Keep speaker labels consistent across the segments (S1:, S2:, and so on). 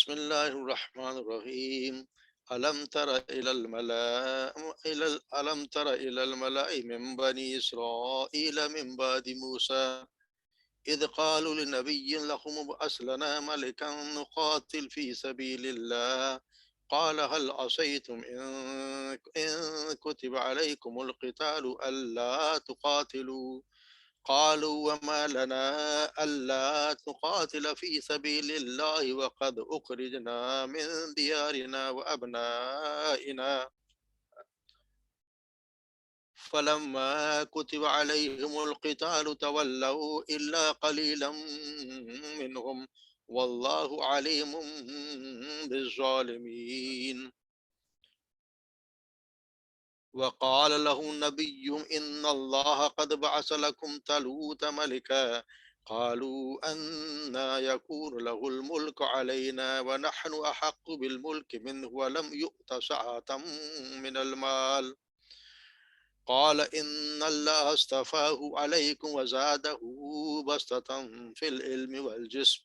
S1: بسم الله الرحمن الرحيم. ألم تر إلى الملأ من بني إسرائيل من بعد موسى إذ قالوا لنبي لهم ابعث لنا ملكا نقاتل في سبيل الله قال هل عصيتم إن كتب عليكم القتال ألا تقاتلوا قالوا وما لنا ألا نقاتل في سبيل الله وقد أخرجنا من ديارنا وأبنائنا فلما كتب عليهم القتال تولوا إلا قليلا منهم والله عليم بالظالمين. وقال له النبي إن الله قد بعث لكم طالوت ملكا قالوا أنى يكون له الملك علينا ونحن أحق بالملك منه ولم يؤت سعة من المال قال إن الله اصطفاه عليكم وزاده بسطة في العلم والجسم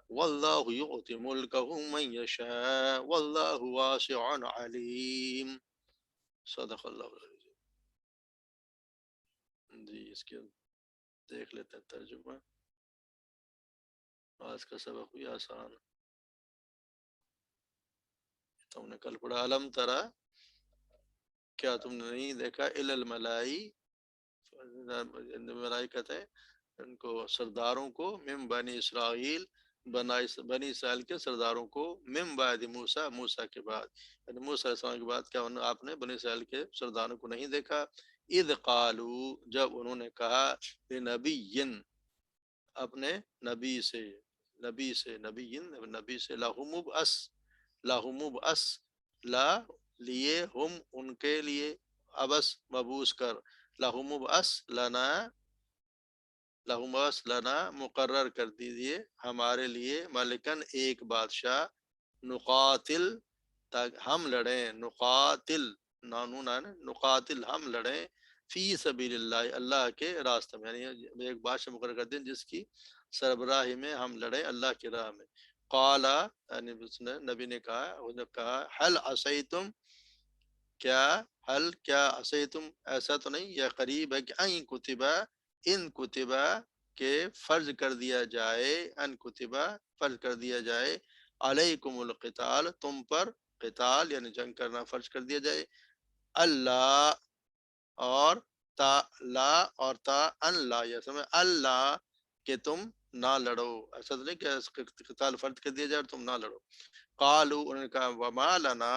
S1: والله يؤتي ملكه من يشاء والله واسع عليم. صدق اللہ العظیم. جی اس کے دیکھ لیتے ہیں ترجمہ. آج کا سبق بھی آسان. تم نے کل پڑھا علم ترا، کیا تم نے نہیں دیکھا الی الملائی، ملائکت ہے ان کو سرداروں کو، من بنی اسرائیل، بنی اسرائیل کے سرداروں کو، من بعد موسیٰ، موسیٰ کے بعد، یعنی موسیٰ علیہ السلام کے بعد کیا آپ نے بنی اسرائیل کے سرداروں کو نہیں دیکھا؟ اذ قالو، جب انہوں نے کہا، لنبی، اپنے نبی سے، نبی سے لہم ابعث، لا لیے، ہم ان کے لیے، ابس مبوس کر، لہم ابعث لنا مقرر کر دیجیے ہمارے لیے، ملکن ایک بادشاہ، نقاتل ہم لڑیں، نقاتل ہم لڑیں، فی سبیل اللہ اللہ کے راستے میں، یعنی ایک بادشاہ مقرر کر دیں جس کی سربراہی میں ہم لڑیں اللہ کی راہ میں. قال، یعنی نبی نے کہا حل عصیتم، کیا عصیتم، ایسا تو نہیں یا قریب ہے کہ ان کتبہ کہ فرض کر دیا جائے علیکم القتال، تم پر قتال یعنی جنگ کرنا فرض کر دیا جائے، اللہ اور تا ان لا، یہ سمجھ اللہ کہ تم نہ لڑو، ایسا تو نہیں کہ قتال فرض کر دیا جائے اور تم نہ لڑو. قالو، انہوں نے کہا وما لنا،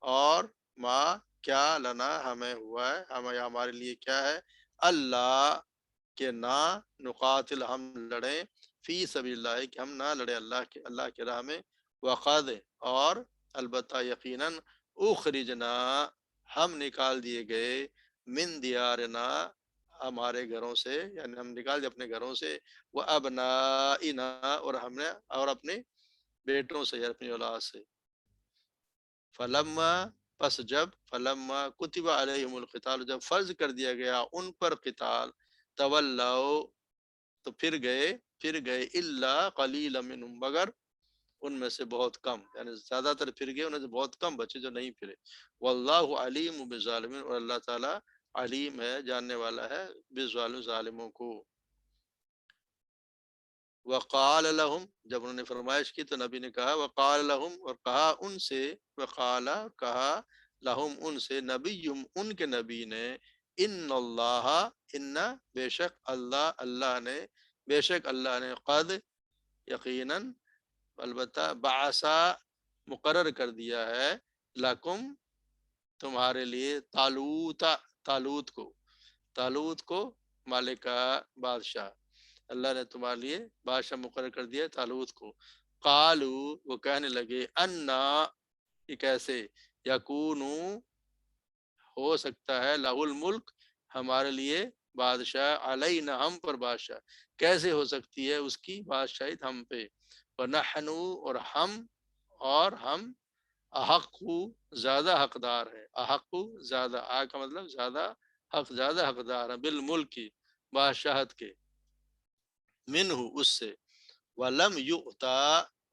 S1: اور ما کیا، لنا ہمیں ہوا ہے، ہمارے لیے کیا ہے، اللہ کہ نہ نقاتل ہم لڑیں، فی سبیل اللہ کہ ہم نہ لڑیں اللہ کے راہ میں، وقد اور البتہ یقیناً، اخرجنا ہم نکال دیے گئے، من دیارنا ہمارے گھروں سے، یعنی ہم نکال دیے اپنے گھروں سے، وہ ابنائنا اور اپنے بیٹوں سے، یا اپنی اولاد سے. فلما کتب علیہم القتال، جب فرض کر دیا گیا ان پر قتال، تولوا تو پھر گئے الا قلیلا منہم، مگر ان میں سے بہت کم، یعنی زیادہ تر پھر گئے، ان میں سے بہت کم بچے جو نہیں پھرے. واللہ علیم بالظالمین، اور اللہ تعالی علیم ہے، جاننے والا ہے ظالموں کو. وقال لهم، جب انہوں نے فرمائش کی تو نبی نے کہا، وقال لهم، اور کہا ان سے، کہا لهم ان سے، نبی ان کے نبی نے، ان اللہ، ان بے شک اللہ نے قد یقیناً البتہ بعثا مقرر کر دیا ہے، لکم تمہارے لیے، طالوت کو مالکا بادشاہ، اللہ نے تمہارے لیے بادشاہ مقرر کر دیا طالوت کو. قالو، وہ کہنے لگے، انا، یہ کیسے، یکونو ہو سکتا ہے، لہ الملک ہمارے لیے بادشاہ، علینا ہم پر بادشاہ، کیسے ہو سکتی ہے اس کی بادشاہیت ہم پہ، ونحن اور ہم احق زیادہ حقدار ہے، احق زیادہ، کا مطلب زیادہ حقدار ہے، بالملک بادشاہت کے، منہ اس سے، ولم یؤتا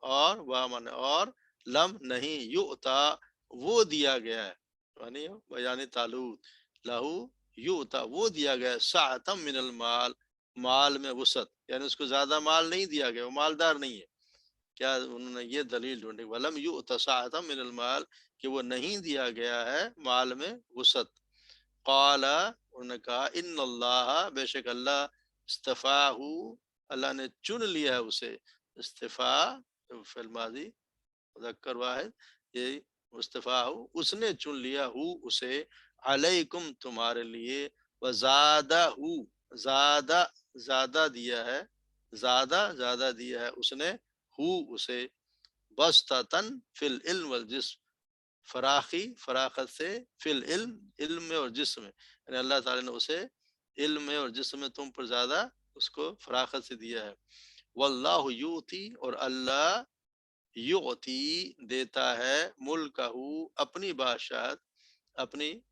S1: اور وامن اور لم نہیں، یؤتا وہ دیا گیا ہے، یعنی بیان طالوت، لہو یؤتا وہ دیا گیا ہے، سعۃ من المال مال میں وسعت، یعنی اس کو زیادہ مال نہیں دیا گیا، وہ مالدار نہیں ہے. کیا انہوں نے یہ دلیل ڈھونڈی، ولم یؤت سعۃ من المال کہ وہ نہیں دیا گیا ہے مال میں وسعت. قال انہوں نے کہا ان اللہ بے شک اللہ استفاہ اللہ نے چن لیا ہے اسے، استفا فی الماضی مذکر واحد، یہ استفاہ اس نے چن لیا ہو اسے، علیکم تمہارے لیے، وزادہ زیادہ زیادہ دیا ہے، زیادہ دیا ہے اس نے ہو اسے، بسطتن فی العلم والجسم فراخت سے، فی العلم علم میں اور جسم میں، یعنی اللہ تعالیٰ نے اسے علم میں اور جسم میں تم پر زیادہ اس کو فراخت سے دیا ہے. واللہ یؤتی اور اللہ یعطی دیتا ہے ملکہ اپنی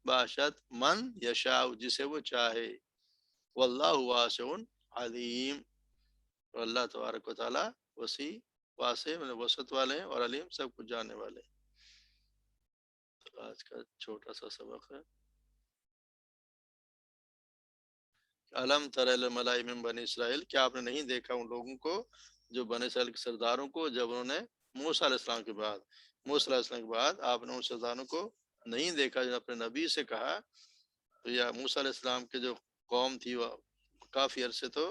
S1: بادشاہت من یشاء جسے وہ چاہے، واللہ واسع علیم اور اللہ تبارک و تعالی وسیع واسع مطلب وسعت والے ہیں اور علیم سب کچھ جاننے والے ہیں. تو آج کا چھوٹا سا سبق ہے. علم تر الملائی من بنی اسرائیل، کیا آپ نے نہیں دیکھا ان لوگوں کو جو بنی اسرائیل کے سرداروں کو، جب انہوں نے موسیٰ علیہ السلام کے بعد آپ نے ان سرداروں کو نہیں دیکھا جو اپنے نبی سے کہا. تو یا موسیٰ علیہ السلام کے جو قوم تھی وہ کافی عرصے تو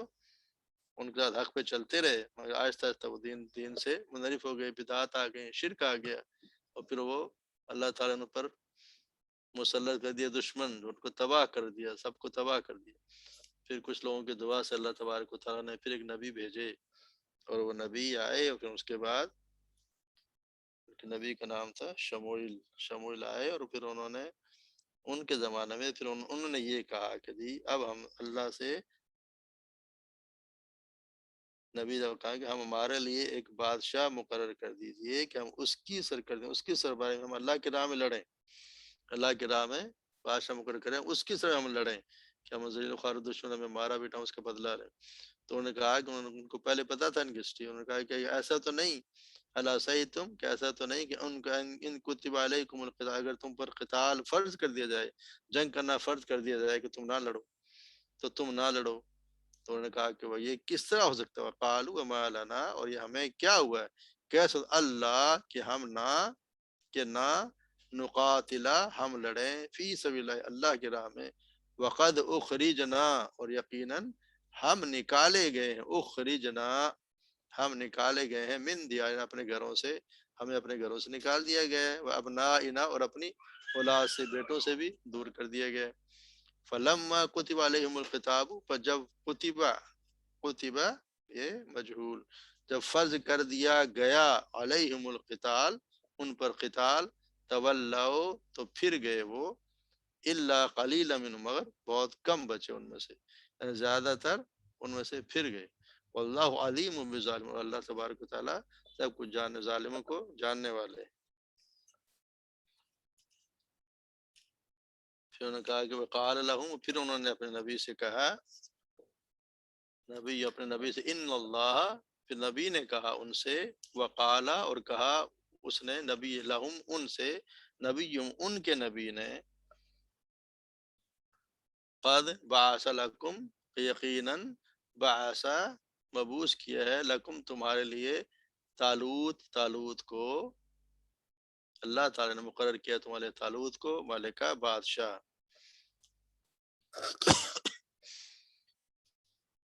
S1: ان کے ساتھ حق پہ چلتے رہے، مگر آہستہ آہستہ وہ دین سے منحرف ہو گئے، بدعات آ گئے، شرک آ گیا، اور پھر وہ اللہ تعالیٰ نے پر مسلط کر دیا دشمن، ان کو تباہ کر دیا، سب کو تباہ کر دیا. پھر کچھ لوگوں کی دعا سے اللہ تبارک و تعالیٰ نے پھر ایک نبی بھیجے، اور وہ نبی آئے، اور پھر اس کے بعد نبی کا نام تھا شموئیل آئے، اور پھر انہوں نے ان کے زمانے میں پھر انہوں نے یہ کہا کہ جی اب ہم اللہ سے، نبی نے کہا کہ ہم ہمارے لیے ایک بادشاہ مقرر کر دیجئے کہ ہم اس کی سرکردگی، اس کی سربراہی میں ہم اللہ کی راہ میں لڑیں، اللہ کی راہ میں بادشاہ مقرر کریں، اس کی سر ہم لڑیں کہ ہم ذلیل خوار دشمن ہمیں مارا بیٹا اس کا بدلہ لیں. تو انہوں نے کہا کہ ان کو پہلے پتا تھا ان کی ہسٹری، انہوں نے کہا کہ ایسا تو نہیں، اللہ صحیح تم کہ ایسا تو نہیں کہ ان کا ان کتب علیکم القتال، اگر تم پر قتال فرض کر دیا جائے، جنگ کرنا فرض کر دیا جائے کہ تم نہ لڑو تو تم نہ لڑو. تو انہوں نے کہا کہ وہ یہ کس طرح ہو سکتا ہے، قالوا وما لنا، اور یہ ہمیں کیا ہوا ہے، کیسے اللہ کہ ہم نہ نقاتلا ہم لڑیں فی سبیل اللہ اللہ کی راہ میں، وقد اخرجنا اور یقیناً ہم نکالے گئے ہیں، اخرجنا ہم نکالے گئے ہیں، من دیارنا اپنے گھروں سے، ہمیں اپنے گھروں سے نکال دیا گیا ہے، وابنائنا اور اپنی اولاد سے، بیٹوں سے بھی دور کر دیا گیا ہے. فلما کتب علیہم الکتاب، پر جب کتبہ یہ مجہول، جب فرض کر دیا گیا علیہم القتال ان پر قتال، تولوا تو پھر گئے وہ، الا قلیلا منهم مگر بہت کم بچے ان میں سے، یعنی زیادہ تر ان میں سے پھر گئے. واللہ علیم بالظالمین اور اللہ تبارک و تعالی سب کچھ جاننے، ظالموں کو جاننے والے ہیں. پھر انہوں نے کہا کہ وقال لهم، پھر انہوں نے اپنے نبی سے کہا، اپنے نبی سے، ان اللہ، پھر نبی نے کہا ان سے، وقال اور کہا اس نے نبی لہم ان سے، نبی ان کے نبی نے، قد بعث لکم یقیناً بعث مبعوث کیا ہے، لکم تمہارے لیے، طالوت کو، اللہ تعالی نے مقرر کیا تمہارے طالوت کو ملکہ بادشاہ.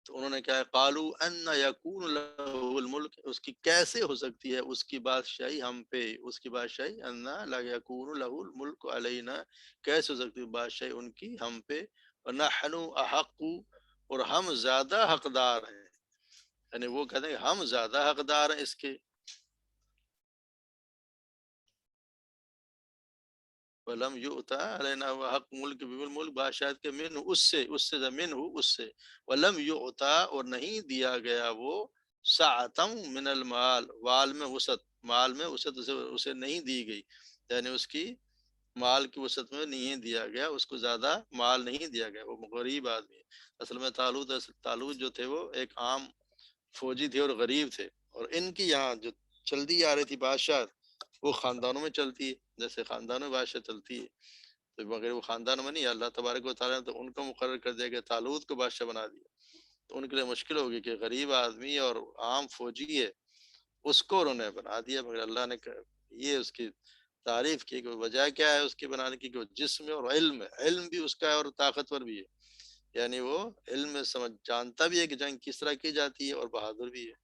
S1: تو انہوں نے کیا ہے، قالو ان یکون لہ الملک، اس کی کیسے ہو سکتی ہے اس کی بادشاہی ہم پہ، اس کی بادشاہی ان لا یکون لہ الملک علینا، کیسے ہو سکتی ہے بادشاہی ان کی ہم پہ، ونحن احق اور ہم زیادہ حقدار ہیں، یعنی وہ کہتے ہیں کہ ہم زیادہ حقدار ہیں اس کے. ولم یؤتا علینا حق ملک بالملک بادشاہت کے، من اس سے زمین ہو اس سے، ولم یؤتا اور نہیں دیا گیا وہ، سعتم من المال مال میں وسعت اسے نہیں دی گئی، یعنی اس کی مال کی وسعت میں نہیں دیا گیا، اس کو زیادہ مال نہیں دیا گیا، وہ غریب آدمی ہے. اصل میں طالوت جو تھے وہ ایک عام فوجی تھے اور غریب تھے، اور ان کی یہاں جو چلتی آ رہی تھی بادشاہ، وہ خاندانوں میں چلتی ہے، جیسے خاندانوں میں بادشاہ چلتی ہے، تو مگر وہ خاندانوں میں نہیں، اللہ تبارک و تعالیٰ نے تو ان کو مقرر کر دیا کہ طالوت کو بادشاہ بنا دیا، تو ان کے لیے مشکل ہوگی کہ غریب آدمی اور عام فوجی ہے اس کو انہوں نے بنا دیا، مگر اللہ نے یہ اس کی تعریف کی کہ وجہ کیا ہے اس کے بنانے کی، کہ وہ جسم اور علم ہے، علم بھی اس کا ہے اور طاقتور بھی ہے، یعنی وہ علم میں سمجھ جانتا بھی ہے کہ جنگ کس طرح کی جاتی ہے اور بہادر بھی ہے،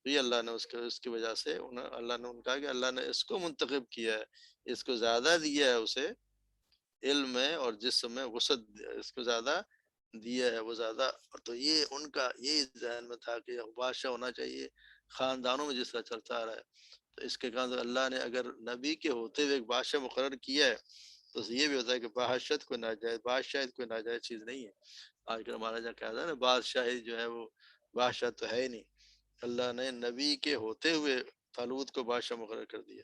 S1: تو یہ اللہ نے اس کی وجہ سے اللہ نے ان کہا کہ اللہ نے اس کو منتخب کیا ہے، اس کو زیادہ دیا ہے اسے علم میں اور جسم میں وسعت اس کو زیادہ دیا ہے، وہ زیادہ، تو یہ ان کا یہی ذہن میں تھا کہ بادشاہ ہونا چاہیے خاندانوں میں جس طرح چلتا آ رہا ہے، تو اس کے کہا اللہ نے اگر نبی کے ہوتے ہوئے ایک بادشاہ مقرر کیا ہے تو یہ بھی ہوتا ہے کہ بادشاہت کوئی ناجائز، بادشاہت کوئی ناجائز چیز نہیں ہے، آج کل ہمارا جہاں کہا ہے نا بادشاہی جو ہے وہ بادشاہ تو ہے ہی نہیں، اللہ نے نبی کے ہوتے ہوئے طالوت کو بادشاہ مقرر کر دیا،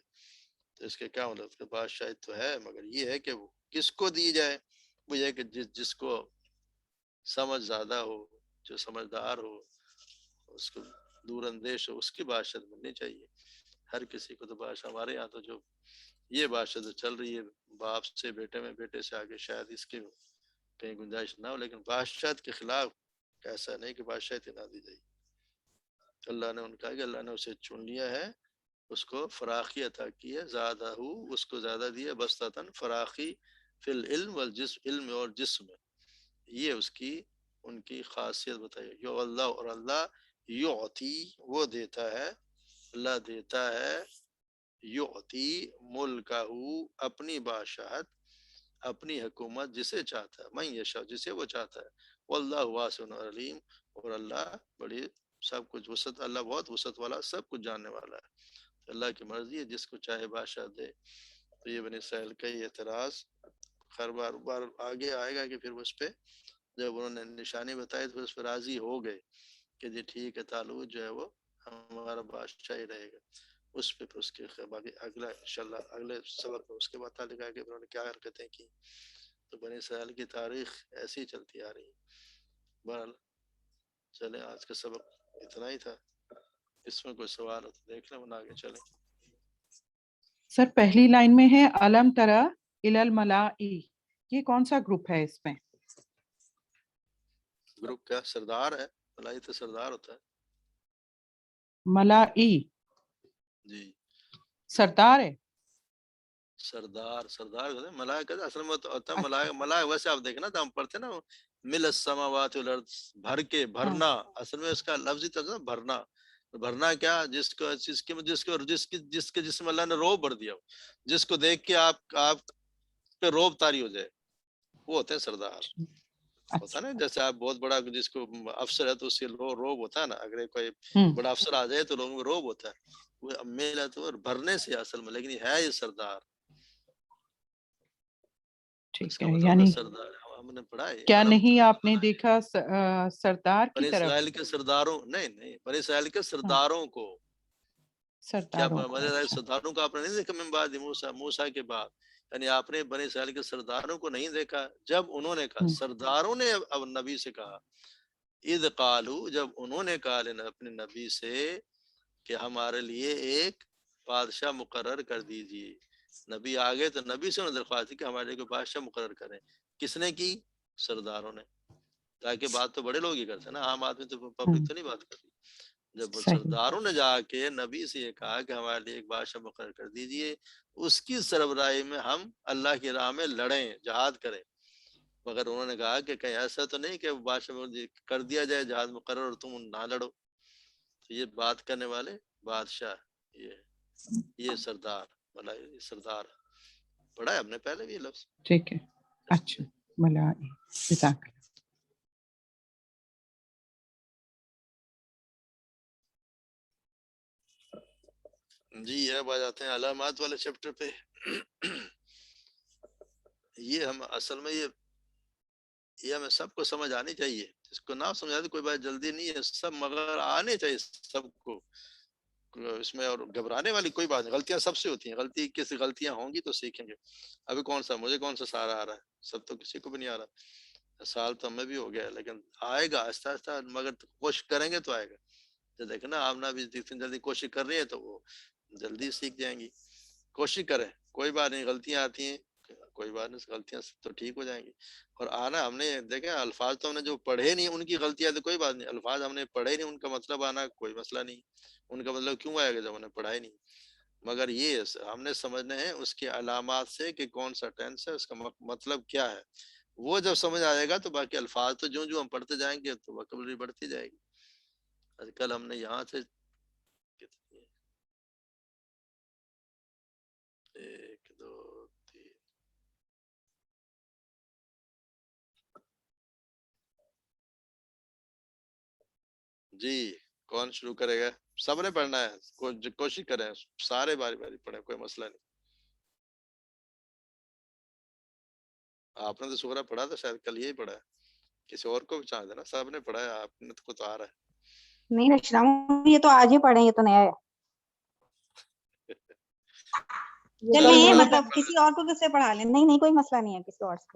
S1: تو اس کے کیا مطلب کہ بادشاہی تو ہے مگر یہ ہے کہ وہ کس کو دی جائے، وہ یہ کہ جس کو سمجھ زیادہ ہو، جو سمجھدار ہو، اس کو دور اندیش ہو، اس کی بادشاہت ملنی چاہیے، ہر کسی کو تو بادشاہ، ہمارے یہاں تو جو یہ بادشاہ جو چل رہی ہے باپ سے بیٹے میں، بیٹے سے آگے شاید اس کی کہیں گنجائش نہ ہو، لیکن بادشاہت کے خلاف ایسا نہیں کہ بادشاہت ہی نہ دی جائے، اللہ نے ان کا کہ اللہ نے اسے چن لیا ہے، اس کو فراخی عطا کی ہے، زیادہ ہو اس کو زیادہ دیا، بستتاً فراخی فی العلم والجسم، علم اور جسم میں، یہ اس کی ان کی خاصیت بتائی، یو اللہ، اور اللہ یعطی وہ دیتا ہے، اللہ دیتا ہے، یعطی ملکہ اپنی بادشاہت، اپنی حکومت جسے چاہتا ہے، من یشاء جسے وہ چاہتا ہے، واللہ واسع علیم، اور اللہ بڑی سب کچھ وسعت، اللہ بہت وسعت والا، سب کچھ جاننے والا ہے، اللہ کی مرضی ہے جس کو چاہے بادشاہ دے، تو یہ بنی اسرائیل کا یہ اعتراض ہر بار آگے آئے گا کہ پھر اس پہ جب انہوں نے نشانی بتائی تو اس پہ راضی ہو گئے کہ جی ٹھیک ہے طالوت جو ہے وہ ہمارا بادشاہ ہی رہے گا، اس پہ پھر اس کے باقی اگلا انشاءاللہ اگلے سبق میں اس کے بعد تعلق ہے کہ انہوں نے کیا حرکتیں کی، تو بنی اسرائیل کی تاریخ ایسی ہی چلتی آ رہی ہے، بہرحال چلیں آج کا سبق اتنا ہی تھا، اس میں کوئی سوال ہو تو دیکھ لیں ورنہ آگے چلیں۔
S2: سر پہلی لائن میں ہے علم ترى الی الملائی، یہ کون سا گروپ ہے اس میں؟
S1: گروپ کیا سردار ہے، ملائی تو سردار ہوتا ہے،
S2: ملائی
S1: جی
S2: سردار ہے،
S1: سردار ہوتا ہے، ملائکہ اصل میں ہوتا ہے ملائکہ ویسے آپ دیکھیں نا تو ہم پڑھتے ہیں نا مل السماوات والارض، بھر کے بھرنا، اصل میں اس کا لفظی ترجمہ بھرنا، بھرنا کیا جس کے جسم اللہ نے روب بھر دیا ہو، جس کو دیکھ کے آپ پہ روب طاری ہو جائے، وہ ہوتے ہیں سردار، ہوتا ہے نا جیسے آپ بہت بڑا جس کو افسر ہے تو اس کے روب ہوتا ہے نا، اگر کوئی بڑا افسر آ جائے تو لوگوں میں روب ہوتا ہے، وہ میل ہے تو بھرنے سے اصل میں، لیکن ہے یہ سردار، اس کا مطلب ہوتا ہے سردار، ہم نے پڑھا ہے
S2: کیا نہیں آپ نے دیکھا سردار کی
S1: بنی
S2: طرف؟
S1: اسرائیل کے سرداروں نہیں بنی اسرائیل کے سرداروں کو، کیا سرداروں کو آپ نے نہیں دیکھا من بعد موسیٰ کے بعد، یعنی آپ نے بنی اسرائیل کے سرداروں کو نہیں دیکھا، جب انہوں نے کہا سرداروں نے اب نبی سے کہا، اذ قالوا جب انہوں نے کہا اپنے نبی سے کہ ہمارے لیے ایک بادشاہ مقرر کر دیجیے، نبی آگے تو نبی سے انہوں نے درخواست کی کہ ہمارے لیے کوئی بادشاہ مقرر کریں، کس نے کی؟ سرداروں نے، تاکہ بات تو بڑے لوگ ہی کرتے ہیں نا، عام آدمی تو پبلک تو نہیں بات کرتی، جب سرداروں نے جا کے نبی سے یہ کہا کہ ہمارے لیے ایک بادشاہ مقرر کر دیجئے، اس کی سربراہی میں ہم اللہ کی راہ میں لڑیں، جہاد کریں، مگر انہوں نے کہا کہ کہیں ایسا تو نہیں کہ بادشاہ کر دیا جائے جہاد مقرر اور تم نہ لڑو، تو یہ بات کرنے والے بادشاہ، یہ سردار، ملائی سردار پڑھا ہے ہم نے پہلے بھی یہ لفظ،
S2: ٹھیک ہے، اچھا ملائی، جزاک اللہ۔
S1: جی اب آ جاتے ہیں علامات والے چیپٹر پہ، یہ ہم اصل میں یہ ہمیں سب کو سمجھ آنی چاہیے، اس کو نہ سمجھا تو کوئی بات جلدی نہیں ہے، سب مگر آنے چاہیے سب کو، اس میں اور گھبرانے والی کوئی بات نہیں، غلطیاں سب سے ہوتی ہیں، غلطیاں ہوں گی تو سیکھیں گے، ابھی مجھے کون سا سارا آ رہا ہے، سب تو کسی کو بھی نہیں آ رہا، سال تو ہمیں بھی ہو گیا ہے، لیکن آئے گا آہستہ آہستہ، مگر کوشش کریں گے تو آئے گا، جو دیکھیں نا آمنا بھی جتنی جلدی کوشش کر رہی ہے تو وہ جلدی سیکھ جائیں گی، کوشش کریں, کوئی بات نہیں, غلطیاں آتی ہیں, کوئی بات نہیں, غلطیاں تو ٹھیک ہو جائیں گی. اور آنا ہم نے دیکھیں الفاظ تو ہم نے جو پڑھے نہیں ان کی غلطیاں تو کوئی بات نہیں, الفاظ ہم نے پڑھے نہیں ان کا مطلب آنا کوئی مسئلہ نہیں, ان کا مطلب کیوں آئے گا جب ہم نے پڑھا ہی نہیں, مگر یہ ہم نے سمجھنے ہیں اس کی علامات سے کہ کون سا ٹینس ہے, اس کا مطلب کیا ہے, وہ جب سمجھ آئے گا تو باقی الفاظ تو جو جو ہم پڑھتے جائیں گے تو وکیبلری بڑھتی جائے گی. آج کل ہم نے یہاں سے 1 2 3 جی کون شروع کرے گا؟ سب نے پڑھنا ہے, کوشش کریں سارے باری باری پڑھیں, کوئی مسئلہ نہیں. آپ نے تو سورہ پڑھا تھا شاید, کل یہی پڑھا ہے, کسی اور کو بھی چاہ دینا, سب نے پڑھا ہے, آپ نے کو تو آ رہا ہے.
S3: نہیں رشرام یہ تو آج ہی پڑھیں, یہ تو نیا ہے. چلیے مطلب کسی اور کو کس سے پڑھا لیں, نہیں کوئی مسئلہ نہیں ہے, کسی اور سے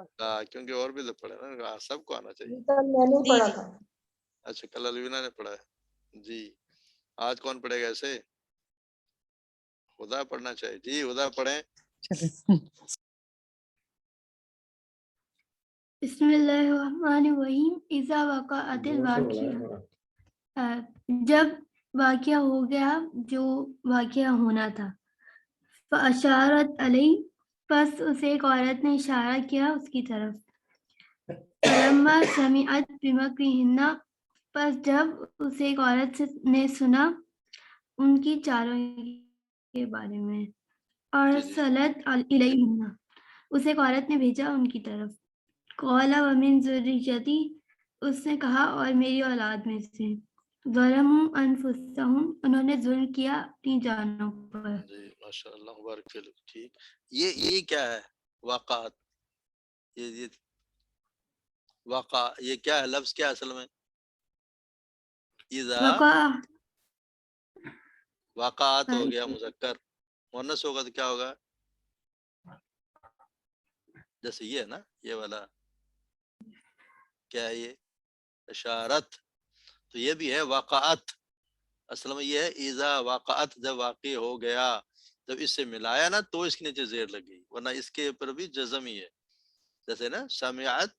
S1: کیونکہ اور بھی تو پڑھے نا, سب کو آنا چاہیے.
S4: میں نے پڑھا تھا.
S1: اچھا کل الوینا نے پڑھا ہے جی, آج کون پڑھے گا ایسے؟ خدا پڑھنا چاہیے جی, خدا پڑھیں.
S4: بسم اللہ الرحمن الرحیم. اذا وقعت الواقعہ, جب واقعہ ہو گیا جو واقعہ ہونا تھا. فاشارت علیہ, پس اسے ایک عورت نے اشارہ کیا اس کی طرف. فلما سمعت بمکرہن, پس جب اسے ایک عورت نے سنا ان کی چالوں کے بارے میں. ارسلت الیہن, اسے ایک عورت نے بھیجا ان کی طرف. قال ومن ذریتی, اس نے کہا اور میری اولاد میں سے. ظلموا انفسہم, انہوں نے ظلم کیا اپنی جانوں پر.
S1: جی ماشاءاللہ مبارک فیل. ٹھیک, یہ کیا ہے واقعات, یہ واقع, یہ کیا ہے لفظ, کیا اصل میں؟ اذا واقعات ہو گیا مذکر, مؤنث ہوگا تو کیا ہوگا؟ جیسے یہ ہے نا, یہ والا کیا ہے, یہ اشارت, تو یہ بھی ہے واقعات. اصل میں یہ ہے اذا واقعات, جب واقع ہو گیا, جب اس سے ملایا نا تو اس کے نیچے زیر لگ گئی, ورنہ اس کے اوپر بھی جزم ہی ہے. جیسے نا سمعت,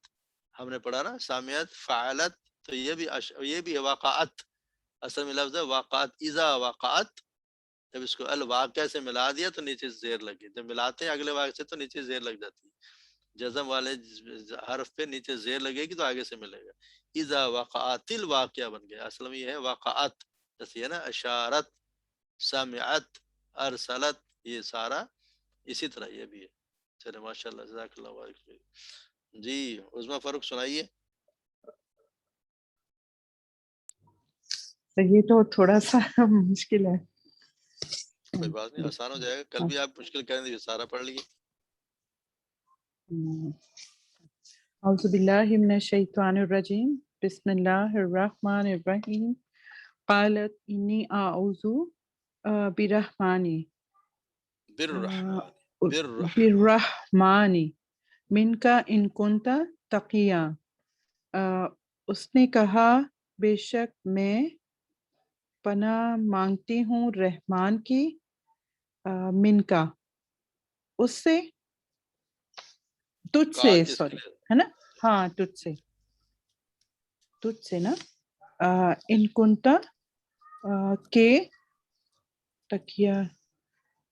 S1: ہم نے پڑھا نا سمعت فعلت, تو یہ بھی ہے واقعات. اصل میں لفظ ہے واقعات. اذا واقعات, جب اس کو الواقع سے ملا دیا تو نیچے زیر لگی, جب ملاتے ہیں اگلے واقع سے تو نیچے زیر لگ جاتی ہے. جزم والے حرف پہ نیچے زیر لگے گی تو آگے سے ملے گا. اذا وقعت الواقعہ بن گیا, اصل میں یہ ہے واقعات. جیسے ہے نا اشارت, سمعت, ارسلت, یہ سارا اسی طرح یہ بھی ہے. چلے ماشاء اللہ, جزاک اللہ بارک. جی عظمیٰ فاروق سنائیے.
S2: یہ تو تھوڑا سا مشکل ہے.
S1: کوئی بات نہیں, آسان ہو جائے گا, کل بھی آپ مشکل کریں گے, سارا پڑھ لیجیے.
S2: اعوذ باللہ من الشیطان الرجیم, بسم اللہ الرحمن الرحیم. قالت انی اعوذ برحمانی بالرحمانی منکا ان کنت تقیا. اس نے کہا بے شک میں پناہ مانگتی ہوں رحمان کی, منکا اس سے, تجھ سے, سوری ہے نا, ہاں تجھ سے نا, ان کنتا کے تکیا,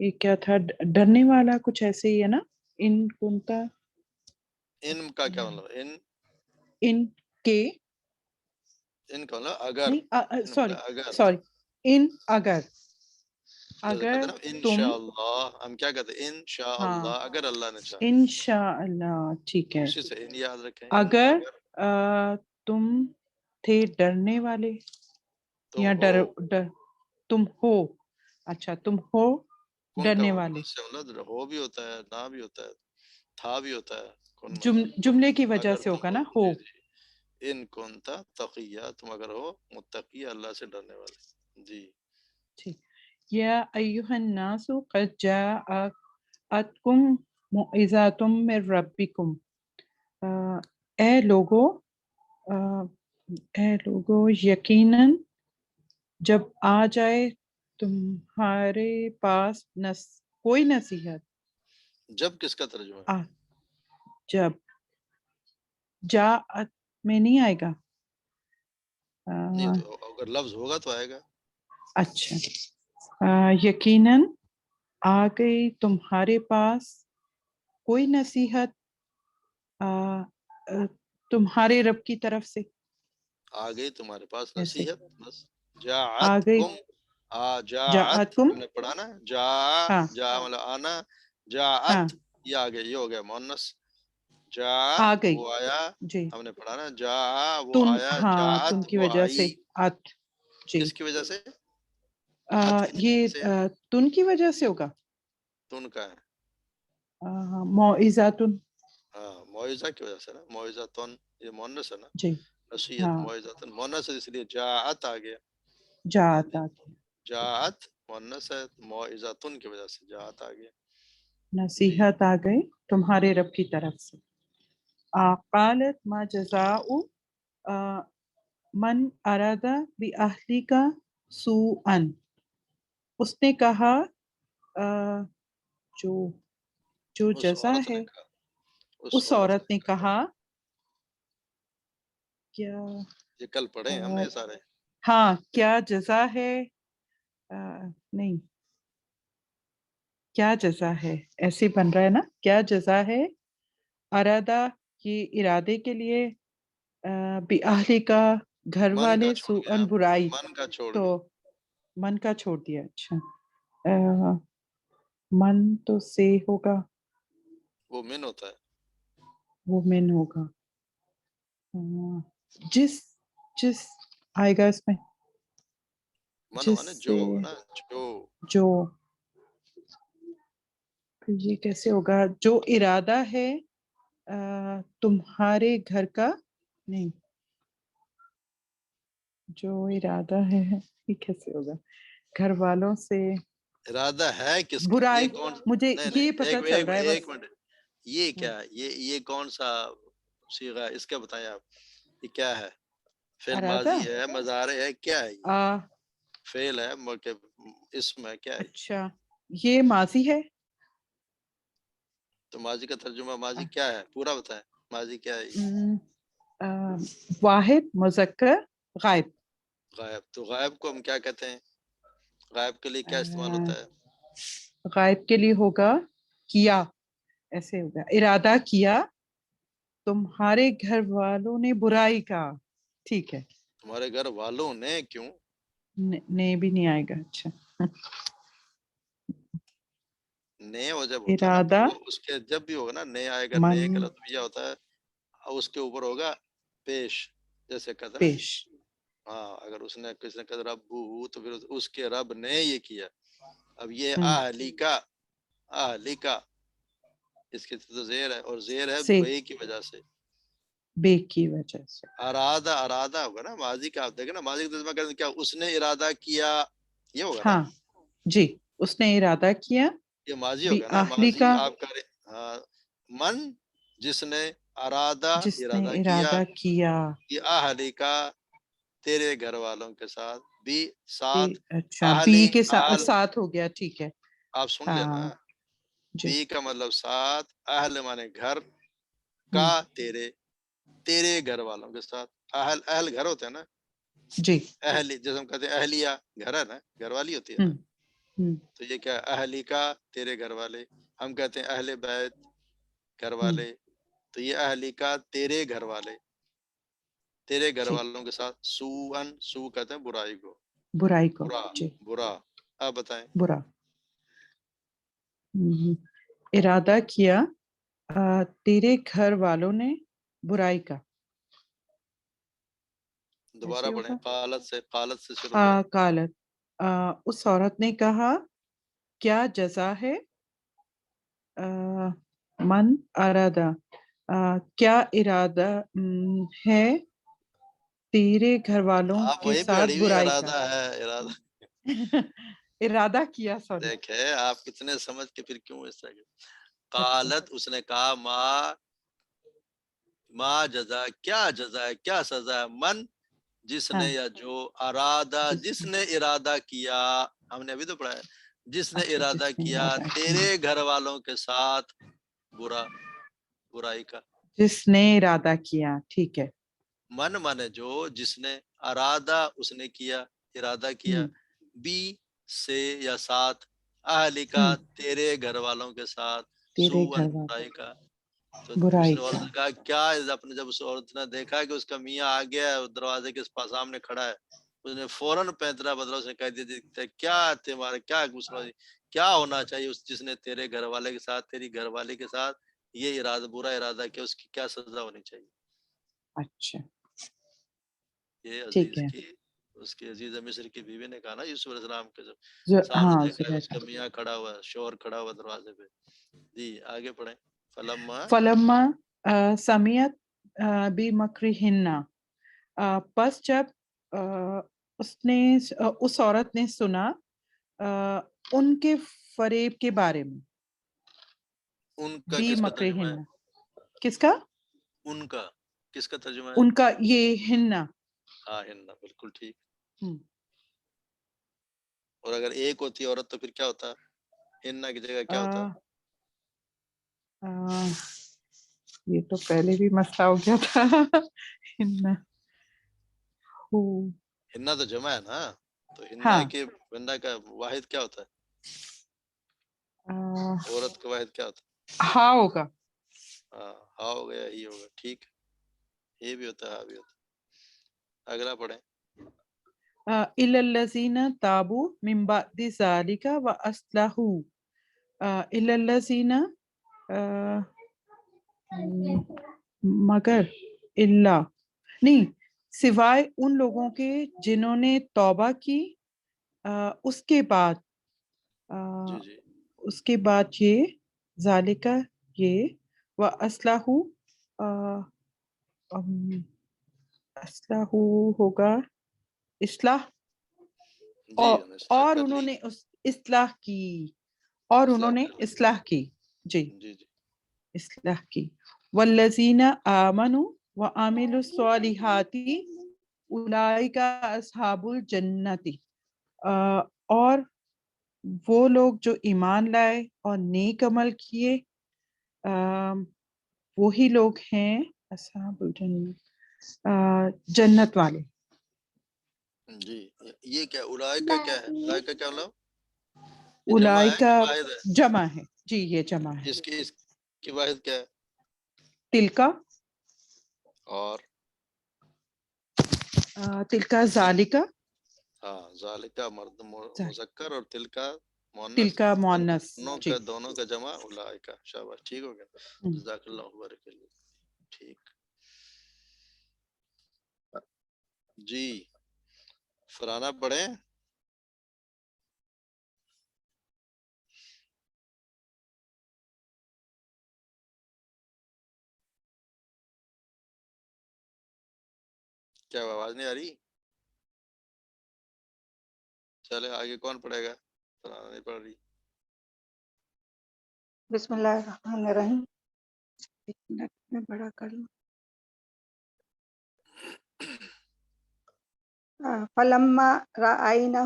S2: یہ کیا تھا, ڈرنے والا, کچھ ایسے ہی ہے نا, ان کنتا,
S1: ان کا کیا مطلب؟
S2: ان کے,
S1: ان کا مطلب اگر,
S2: سوری ان اگر تم,
S1: انشاءاللہ, ہم کیا کہتے ہیں انشاءاللہ, اگر اللہ نے چاہا.
S2: انشاءاللہ, ٹھیک ہے.
S1: اسی سے ان یاد رکھیں.
S2: اگر تم تھے ڈرنے والے, یا تم ہو, اچھا تم ہو ڈرنے والے,
S1: ہو بھی ہوتا ہے, نہ بھی ہوتا ہے, تھا بھی ہوتا ہے,
S2: جملے کی وجہ سے ہوگا نا, ہو.
S1: ان کنتا تقیہ, تم اگر ہو متقی, اللہ سے ڈرنے والے. جی
S2: ٹھیک. یا ایھا الناس قد جاءتکم موعظۃ من ربکم, اے لوگو یقیناً جب آ جائے تمہارے پاس کوئی نصیحت.
S1: جب کس کا ترجمہ ہے؟
S2: جب جاءت میں نہیں آئے گا.
S1: نہیں تو اگر لفظ ہوگا تو آئے گا.
S2: اچھا. یقیناً آ گئی تمہارے پاس کوئی نصیحت تمہارے رب کی طرف سے.
S1: آ گئی تمہارے پاس
S2: ایسے.
S1: نصیحت. بس
S2: آ گئی
S1: جاءتکم
S2: جاءتکم.
S1: ہم نے پڑھا نا.
S2: ہاں
S1: جا مطلب آنا.
S2: ہاں
S1: جاءت یہ آ گیا، یہ ہو گیا مؤنث. جاء
S2: آ گئی.
S1: وہ آیا،
S2: جی
S1: ہم نے پڑھا نا. جاء وہ
S2: تن.
S1: آیا.
S2: ہاں
S1: جاءت
S2: تن کی
S1: وہ
S2: وجہ سے
S1: آئی.
S2: ات. جی
S1: کس کی وجہ سے؟ ات کی
S2: یہ
S1: وجہ سے.
S2: تن کی وجہ سے ہوگا.
S1: تن کا ہے.
S2: موعظاتن.
S1: ہاں موعظہ کی وجہ سے نا. موعظتن یہ مؤنث ہے نا.
S2: جی
S1: نصیحت
S2: ہاں
S1: موعظتن مؤنث ہے، اس لیے جاءت آ گیا.
S2: جاءت آ گئی.
S1: جاءت مؤنث ہے، موعظتن کی وجہ سے جاءت آ گیا.
S2: نصیحت آ گئی تمہارے رب کی طرف سے. قالت ما جزاء من اراد باہلک سوءا. اس نے کہا جو
S1: اس
S2: جزا
S1: عورت
S2: ہے.
S1: نے کہا.
S2: اس عورت نے کہا کیا.
S1: یہ کل پڑھے ہیں ہم نے سارے.
S2: ہاں کیا جزا ہے. نہیں کیا جزا ہے ایسے بن رہا ہے نا. کیا جزا ہے ارادہ یہ ارادے کے لیے بِأَهْلِ کا گھر
S1: من کا
S2: والے
S1: چھوڑ گیا
S2: سوءن
S1: ہم.
S2: برائی.
S1: من کا چھوڑ
S2: تو
S1: گیا.
S2: من کا چھوڑ دیا. اچھا من تو سے ہوگا،
S1: وہ من ہوتا ہے.
S2: وہ من ہوگا. جس جس آئے گا اس میں.
S1: من
S2: جس
S1: مانے جو
S2: سے
S1: ہوگا نا.
S2: جو. پھر یہ کیسے ہوگا جو ارادہ ہے تمہارے گھر کا. نہیں جو ارادہ ہے یہ کیسے ہوگا گھر والوں سے
S1: ارادہ ہے کس کا؟
S2: برائی.
S1: یہ کون؟
S2: مجھے
S1: نہیں
S2: یہ
S1: نہیں
S2: پتہ چل رہا ہے
S1: ایک
S2: بس.
S1: منٹ. یہ کیا ہے؟ یہ کون سا صیغہ ہے؟ اس کا بتائیں آپ. یہ کیا ہے؟ فعل
S2: ارادہ.
S1: ماضی ہے، مضارع ہے، کیا ہے؟ یہ فعل ہے اسم ہے، کیا ہے؟
S2: اچھا یہ ماضی ہے.
S1: تو ماضی کا ترجمہ ماضی کیا ہے؟ پورا بتائیں ماضی کیا ہے.
S2: واحد مذکر غائب.
S1: غائب. تو غائب کو ہم کیا کہتے ہیں؟ غائب کے لیے کیا استعمال ہوتا ہے؟
S2: غائب کے لیے ہوگا کیا. ایسے ہوگا ارادہ کیا تمہارے گھر والوں نے برائی کا. ٹھیک ہے.
S1: تمہارے گھر والوں نے کیوں؟
S2: نے بھی نہیں آئے گا. اچھا
S1: نے وہ جب ہوتا ہے نا تو
S2: ارادہ
S1: وہ اس کے جب بھی ہوگا نا نے آئے گا.
S2: من
S1: نے کا لفظ یہ ہوتا ہے اور اس کے اوپر ہوگا پیش. جیسے کہتے ہیں نا.
S2: پیش.
S1: ہاں اگر اس نے کسی نے کہا رب ہو تو پھر اس کے رب نے یہ کیا. اب یہ اہلی کا اس کی تو زیر ہے اور زیر ہے
S2: سے
S1: بے کی وجہ سے.
S2: بے کی وجہ سے.
S1: ارادہ ہوگا نا. ماضی کا آپ دیکھیں نا. ماضی کا ترجمہ کریں کیا؟ اس نے ارادہ کیا. یہ ہوگا نا.
S2: ہاں جی اس نے ارادہ کیا.
S1: یہ ماضی
S2: بھی
S1: ہوگا نا.
S2: آہلی
S1: ماضی
S2: کا
S1: آپ کا من جس نے ارادہ
S2: جس نے
S1: ارادہ کیا.
S2: ارادہ کیا.
S1: یہ اہلی کا تیرے گھر والوں کے ساتھ بھی ساتھ.
S2: اچھا بی
S1: اہلی
S2: کے
S1: اہل
S2: ساتھ ہو گیا. ٹھیک ہے.
S1: آپ سن لیں نا.
S2: ہاں جی.
S1: بی کا مطلب ساتھ. اہل مانے گھر کا تیرے گھر والوں کے ساتھ. اہل گھر ہوتے ہیں نا.
S2: جی
S1: اہلی جیسے ہم کہتے ہیں اہلیہ گھر ہے نا. گھر والی ہوتی ہے نا. تو یہ کیا اہلی کا تیرے گھر والے. ہم کہتے ہیں اہل بیت گھر والے. تو یہ اہلی کا تیرے گھر والے تیرے گھر والوں کے ساتھ. سو کہتے ہیں برائی کو.
S2: برائی کو.
S1: برا. آپ بتائیں.
S2: برا. ارادہ کیا تیرے گھر والوں نے برائی کا.
S1: دوبارہ پڑھیں. قالت سے شروع
S2: ہاں
S1: کریں.
S2: قالت اس عورت نے کہا کیا جزا ہے من ارادہ کیا ارادہ ہے تیرے گھر والوں
S1: آپ
S2: کے
S1: وہیں پہ
S2: ساتھ
S1: اڑی ہوئی.
S2: برائی کا.
S1: ارادہ ہے ارادہ.
S2: ارادہ کیا. سوری
S1: دیکھے آپ کتنے سمجھ کے پھر کیوں اس طرح. قالت اس نے کہا ما جزا کیا جزا ہے کیا سزا ہے. من جس نے یا جو ارادہ جس نے ارادہ کیا. ہم نے ابھی تو پڑھا ہے جس نے
S2: اچھا،
S1: ارادہ
S2: جس نے
S1: کیا
S2: ارادہ کیا،
S1: تیرے گھر والوں کے ساتھ برائی کا.
S2: جس نے ارادہ کیا، ٹھیک ہے.
S1: من مانے جو، جس نے، ارادہ اس نے کیا، ارادہ کیا،
S2: ہم،
S1: بی سے یا ساتھ، اہلی کا
S2: ہم،
S1: تیرے گھر والوں کے ساتھ،
S2: تیرے
S1: سوءً
S2: گھر والوں
S1: برائی کا. تو اس
S2: برائی
S1: نے عورت
S2: کا.
S1: نے کہا کیا اپنے، جب اس عورت نے دیکھا کہ اس کا میاں آ گیا ہے دروازے کے پاس سامنے کھڑا ہے، اس نے فوراً پینترا بدلا، اس نے کہہ دیا کیا تمہارا کیا مسئلہ، کیا ہونا چاہیے اس جس نے تیرے گھر والے کے ساتھ، تیری گھر والی کے ساتھ یہ ارادہ، برا ارادہ کیا، اس کی کیا سزا ہونی چاہیے.
S2: اچھا،
S1: یہ
S2: ٹھیک
S1: عزیز
S2: ہے.
S1: کی، اس کی عزیز مصر کی بیوی نے کہا نا یوسف علیہ السلام کے، جب سامنے
S2: ہاں،
S1: دیکھا ہے اس
S2: زلیخا.
S1: کا میاں کھڑا ہوا، شوہر کھڑا ہوا دروازے پہ. جی آگے پڑھیں. فلما
S2: فلما سمیت بمکرہن، پس جب اس عورت نے سنا ان کے فریب کے بارے میں.
S1: ان کا
S2: بی
S1: کس کا ترجمہ
S2: مکرہن
S1: ہے؟
S2: کس کا؟
S1: ان کا کس کا ترجمہ ہے؟
S2: ان کا، یہ ہننا.
S1: ہاں ہننا، بالکل ٹھیک.
S2: ہم،
S1: اور اگر ایک ہوتی عورت تو پھر کیا ہوتا؟ ہننا کی جگہ کیا ہوتا؟
S2: یہ تو پہلے بھی مسئلہ ہو گیا تھا. ہننا ہو،
S1: ہننا تو جمع ہے نا، تو ہننا
S2: ہاں.
S1: کے ہننا کا واحد کیا ہوتا ہے؟ عورت کا واحد کیا ہوتا ہے؟
S2: ہاں ہوگا.
S1: ہاں ہاں ہو گیا، ہی ہوگا، ٹھیک ہے. یہ بھی ہوتا ہے، ہاں بھی ہوتا ہے. اگلا پڑھیں.
S2: إِلَّا الَّذِينَ تَابُوا مِن بَعْدِ ذَلِكَ وَأَصْلَحُوا. إِلَّا الَّذِينَ مگر، اللہ نہیں، سوائے ان لوگوں کے جنہوں نے توبہ کی اس کے بعد،
S1: جی جی
S2: اس کے بعد یہ ذالکہ یہ وَأَصْلَحُوا، اصلاح ہوگا، اصلاح،
S1: جی،
S2: اور
S1: ہم نے اصلاح
S2: اور
S1: کر
S2: انہوں
S1: لی،
S2: نے اصلاح کی، اور انہوں
S1: اصلاح
S2: نے
S1: کر لی.
S2: اصلاح کی. جی،
S1: جی جی
S2: اصلاح کی. والذین آمنوا وعملوا الصالحات اولئک اصحاب الجنت. اور وہ لوگ جو ایمان لائے اور نیک عمل کیے، وہی لوگ ہیں اصحاب الجنت، جنت والے.
S1: جی. یہ کیا اولئک کیا ہے؟ اولئک کیا مطلب؟ یہ جمع ہے
S2: اولئک
S1: کہ واحد ہے؟
S2: جمع ہے. جی یہ جمع ہے.
S1: اس کی واحد کیا ہے؟
S2: تلکا،
S1: اور
S2: تلکا ذالکا،
S1: ہاں ذالکہ مرد مذکر اور تلکا مؤنث،
S2: تلکا مؤنث. جی.
S1: دونوں کا جمع اولئک. شاباش، ٹھیک ہو گیا.
S2: ہم.
S1: جزاک اللہ بارک اللہ. ٹھیک. جی فرانہ پڑھیں. کیا آواز نہیں آ رہی؟ چلے آگے کون پڑھے گا؟ فرانہ نہیں پڑھ رہی.
S3: بسم اللہ الرحمن الرحیم. ایک منٹ میں بڑا کر لوں. فلما رأینہ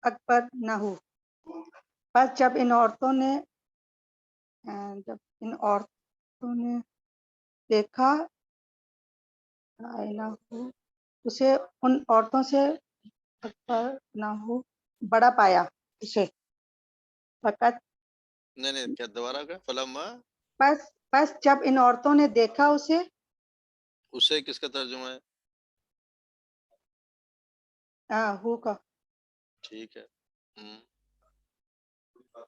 S3: اکبر نہ ہو، بس جب ان عورتوں نے دیکھا، رأینہ اسے، ان عورتوں سے اکبر نہ ہو بڑا پایا اسے. فقط
S1: نہیں کیا دوبارہ کا فلما؟
S3: بس جب ان عورتوں نے دیکھا
S1: اسے کس کا ترجمہ ہے؟
S3: ہو کا.
S1: ٹھیک ہے.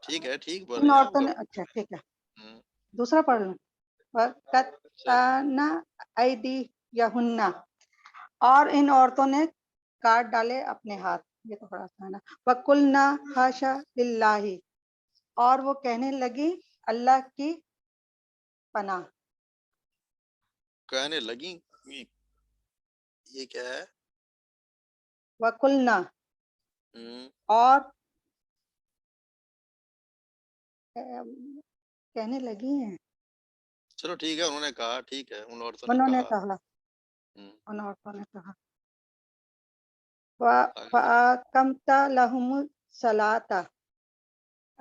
S1: ٹھیک ہے، ٹھیک بول
S3: ان
S1: رہی ہیں آپ
S3: عورتوں
S1: کا.
S3: نے، اچھا ٹھیک ہے، دوسرا پڑھ لوں. وَقَطَّعْنَ أَيْدِيَهُنَّ، اور ان عورتوں نے کاٹ ڈالے اپنے ہاتھ. یہ تو بڑا آسان ہے. وَقُلْنَا حَاشَا لِلَّهِ، اور وہ کہنے لگی اللہ کی پناہ.
S1: کہنے لگی، یہ کیا ہے؟
S3: وَقُلْنَا، اور کہنے لگی ہیں،
S1: چلو ٹھیک ہے، انہوں نے کہا، ٹھیک ہے، ان عورتوں نے
S3: انہوں نے
S1: کہا.
S3: کہا، ان عورتوں نے کہا. فَأَقَمْتَ لَهُمُ الصَّلَاةَ،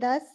S5: 10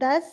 S5: 10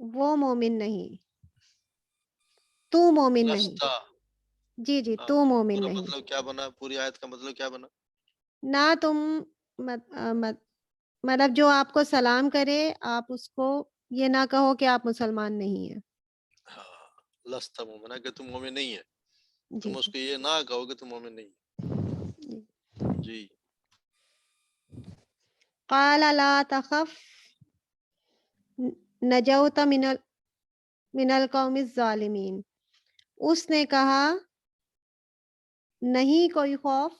S5: وہ مومن نہیں، تو مومن نہیں،
S1: لستا،
S5: جی جی
S1: ہاں،
S5: تو مومن
S1: پورا
S5: نہیں،
S1: مطلب کیا بنا؟ پوری آیت کا مطلب کیا بنا؟
S5: نہ تم مطلب جو آپ کو سلام کرے آپ اس کو یہ نہ کہو کہ آپ مسلمان نہیں ہیں،
S1: ہاں، لستا مومن کہ تم مومن نہیں ہے،
S5: جی
S1: تم اس
S5: جی
S1: کو یہ نہ کہو کہ تم مومن نہیں
S5: جی۔
S1: ہے۔ جی
S5: قال لا تخف نجوت من القوم الظالمین، اس نے کہا نہیں کوئی خوف،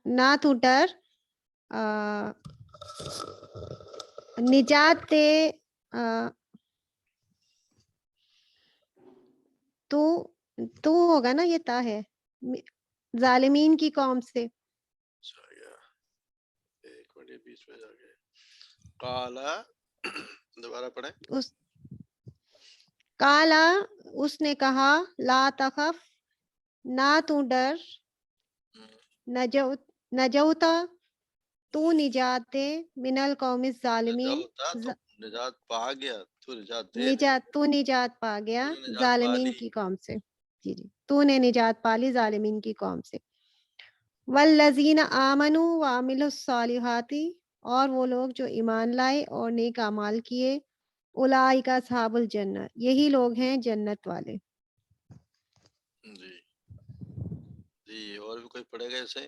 S5: نہ تو ڈر، نجات دے، تو ہوگا نا، یہ تا ہے، ظالمین کی قوم سے،
S1: اچھا گیا، ایک منٹ یہ بیچ میں جا گئے۔ قالا، دوبارہ پڑھیں۔
S5: اس کالا، اس نے کہا، لا تخف، نہ تو ڈر، نجوتا، تو نجات دے، من القوم الظالمین،
S1: نجاوتا، تو نجات پا گیا، تو نجات دے دے،
S5: تو نجات پا گیا
S1: تو نے نجات پا
S5: ظالمین
S1: لی۔
S5: کی قوم سے، جی جی تو نے نجات پا لی ظالمین کی قوم سے، والذین آمنوا وعملوا الصالحات، اور وہ لوگ جو ایمان لائے اور نیک اعمال کیے، اولئک اصحاب الجنہ، یہی لوگ ہیں جنت والے۔
S1: جی جی، اور بھی کوئی پڑھے گا ایسے؟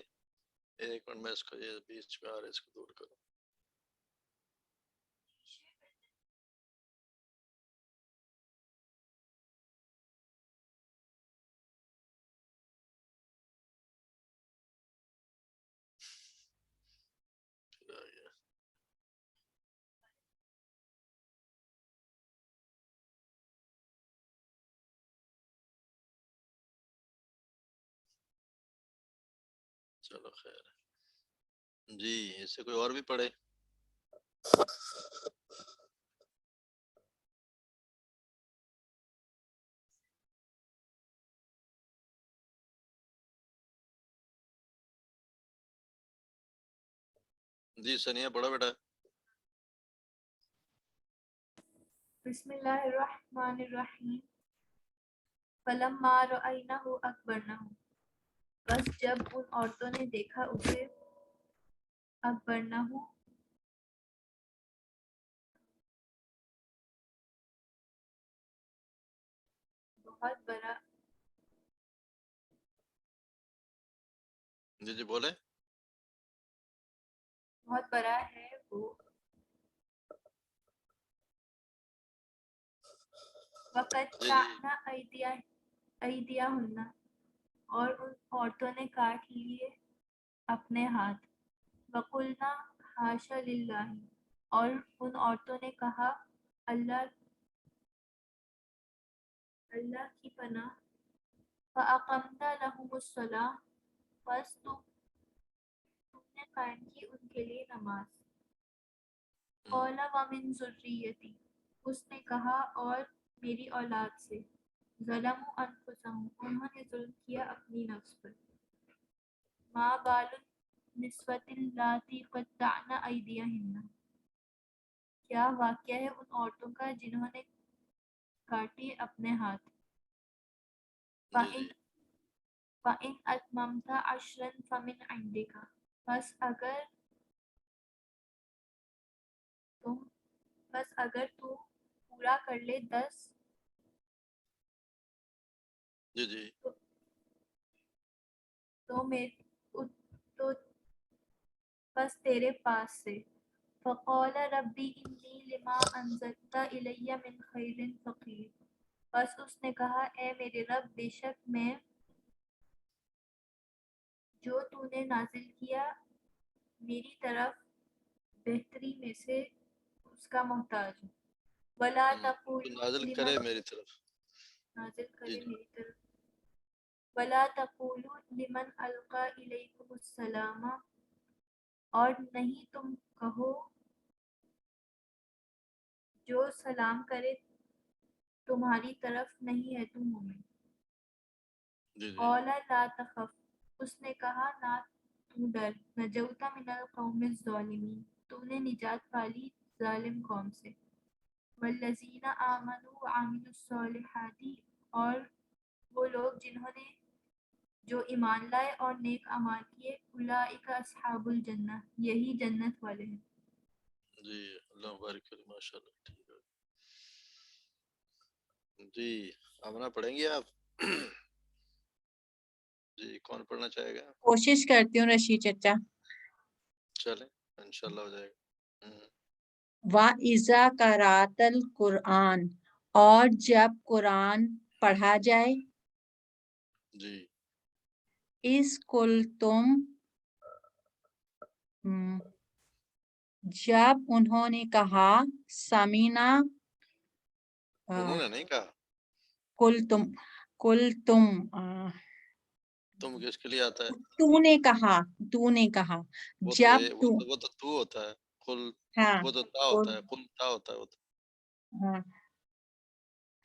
S1: ایک منٹ میں اس کو یہ بیچ میں آ رہا ہے، اس کو دور کروں۔ چلو خیر ہے۔ جی، اس سے کوئی اور بھی پڑھے؟ جی سنیہ پڑھو بیٹا۔
S4: بسم اللہ الرحمن الرحیم، فلما رأینہ اکبرنہ، بس جب ان عورتوں نے دیکھا اسے، اکبرنہ، بہت بڑا،
S1: جی جی بولے۔
S4: بہت بڑا ہے وہ، وقطعنا ایدیہن، اور ان عورتوں نے کاٹ لیے اپنے ہاتھ، وقلنا حاشا للہ، اور ان عورتوں نے کہا اللہ کی پناہ، فَأَقَمْنَا لَهُمُ الصَّلَاةَ، بس تم نے قائم کی ان کے لیے نماز، قَالَ وَمِن ذُرِّيَّتِي، اس نے کہا اور میری اولاد سے، ظلموا انفسہم، انہوں نے ظلم کیا اپنی نفس پر، ما بال النسوۃ اللاتی قطعن ایدیہن، کیا واقعہ ہے ان عورتوں کا جنہوں نے کاٹے اپنے ہاتھ،
S1: جی جی
S4: فَإِنْ أَتْمَمْتَ عَشْرًا فَمِنْ عِنْدِكَ، بس اگر تو پورا کر لے 10،
S1: جی جی
S4: تو بس تیرے پاس سے، فقال ربی انی لما انزلت الی من خیر فقیر، بس اس نے کہا اے میرے رب، بے شک میں جو تو نے نازل کیا میری طرف بہتری میں سے اس کا محتاج ہوں، ولا
S1: تو
S4: تقولوا
S1: نازل
S4: لمن،
S1: کرے میری طرف۔
S4: نازل
S1: جی
S4: کرے
S1: جی
S4: میری طرف، ولا تقولوا لمن القى الیکم السلام، اور نہیں تم کہو جو سلام کرے تمہاری طرف نہیں ہے تم مومن،
S1: جی جی
S4: قال لا تخف، اس نے کہا نہ تو ڈر، نجوت من القوم الظالمین، تو نے نجات پالی
S6: ظالم قوم سے. والذین آمنوا وعملوا الصالحات اور وہ لوگ جنہوں نے جو ایمان لائے اور نیک اعمال کیے اولئک اصحاب الجنہ یہی جنت والے ہیں.
S1: جی اللہ مبارک کرے ماشاء اللہ. ٹھیک ہے جی آمنہ پڑھیں گے آپ؟ جی کون پڑھنا چاہے گا؟
S2: کوشش کرتی ہوں رشید چچا.
S1: چلیں انشاءاللہ ہو جائے گا.
S2: وَإِذَا قَرَأْتَ الْقُرْآنَ اور جب قرآن پڑھا جائے
S1: جی
S2: اس کل تم جب انہوں نے کہا سمینا
S1: انہوں نے نہیں کہا.
S2: کل تم
S1: تم کس کے لیے آتا ہے؟
S2: تو نے کہا
S1: وہ تو
S2: جب
S1: وہ تو ہوتا ہے. قل
S2: ہاں
S1: وہ تو تا ہوتا ہے. قل تا ہوتا ہے وہ تو.
S2: ہاں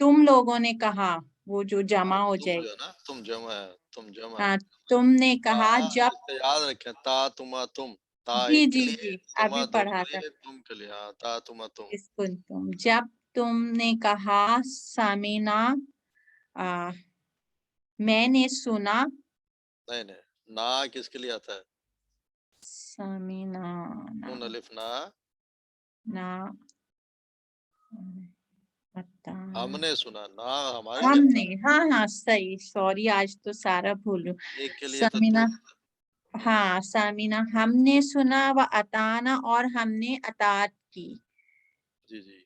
S2: تم لوگوں نے کہا وہ جو جمع ہو
S1: تم
S2: جائے
S1: جو ہے نا تم جمع ہے. تم جمع
S2: ہاں تم نے کہا جب
S1: اس کو یاد رکھیں. تا تما تم. تا
S2: جی
S1: ایک کے
S2: جی
S1: لیے
S2: جی
S1: تما
S2: ابھی
S1: دو
S2: پڑھا
S1: کے
S2: تھا
S1: لیے تم کے لیے. ہاں تا تما تم.
S2: اس کو تم جب تم نے کہا سمینا میں نے سنا.
S1: نہیں نا کس کے لیے آتا ہے؟
S2: سمینا
S1: نون الف نا.
S2: نا
S1: ہم نے سنا نا ہمارے
S2: ہم
S1: لیے
S2: نے
S1: ہوتا
S2: ہاں صحیح سوری آج تو سارا بھولوں.
S1: ہے. ایک کے لیے تو
S2: سمینا
S1: ہوتا ہے.
S2: ہاں سمینا ہم نے سنا و اطانا اور ہم نے اطاعت کی.
S1: جی جی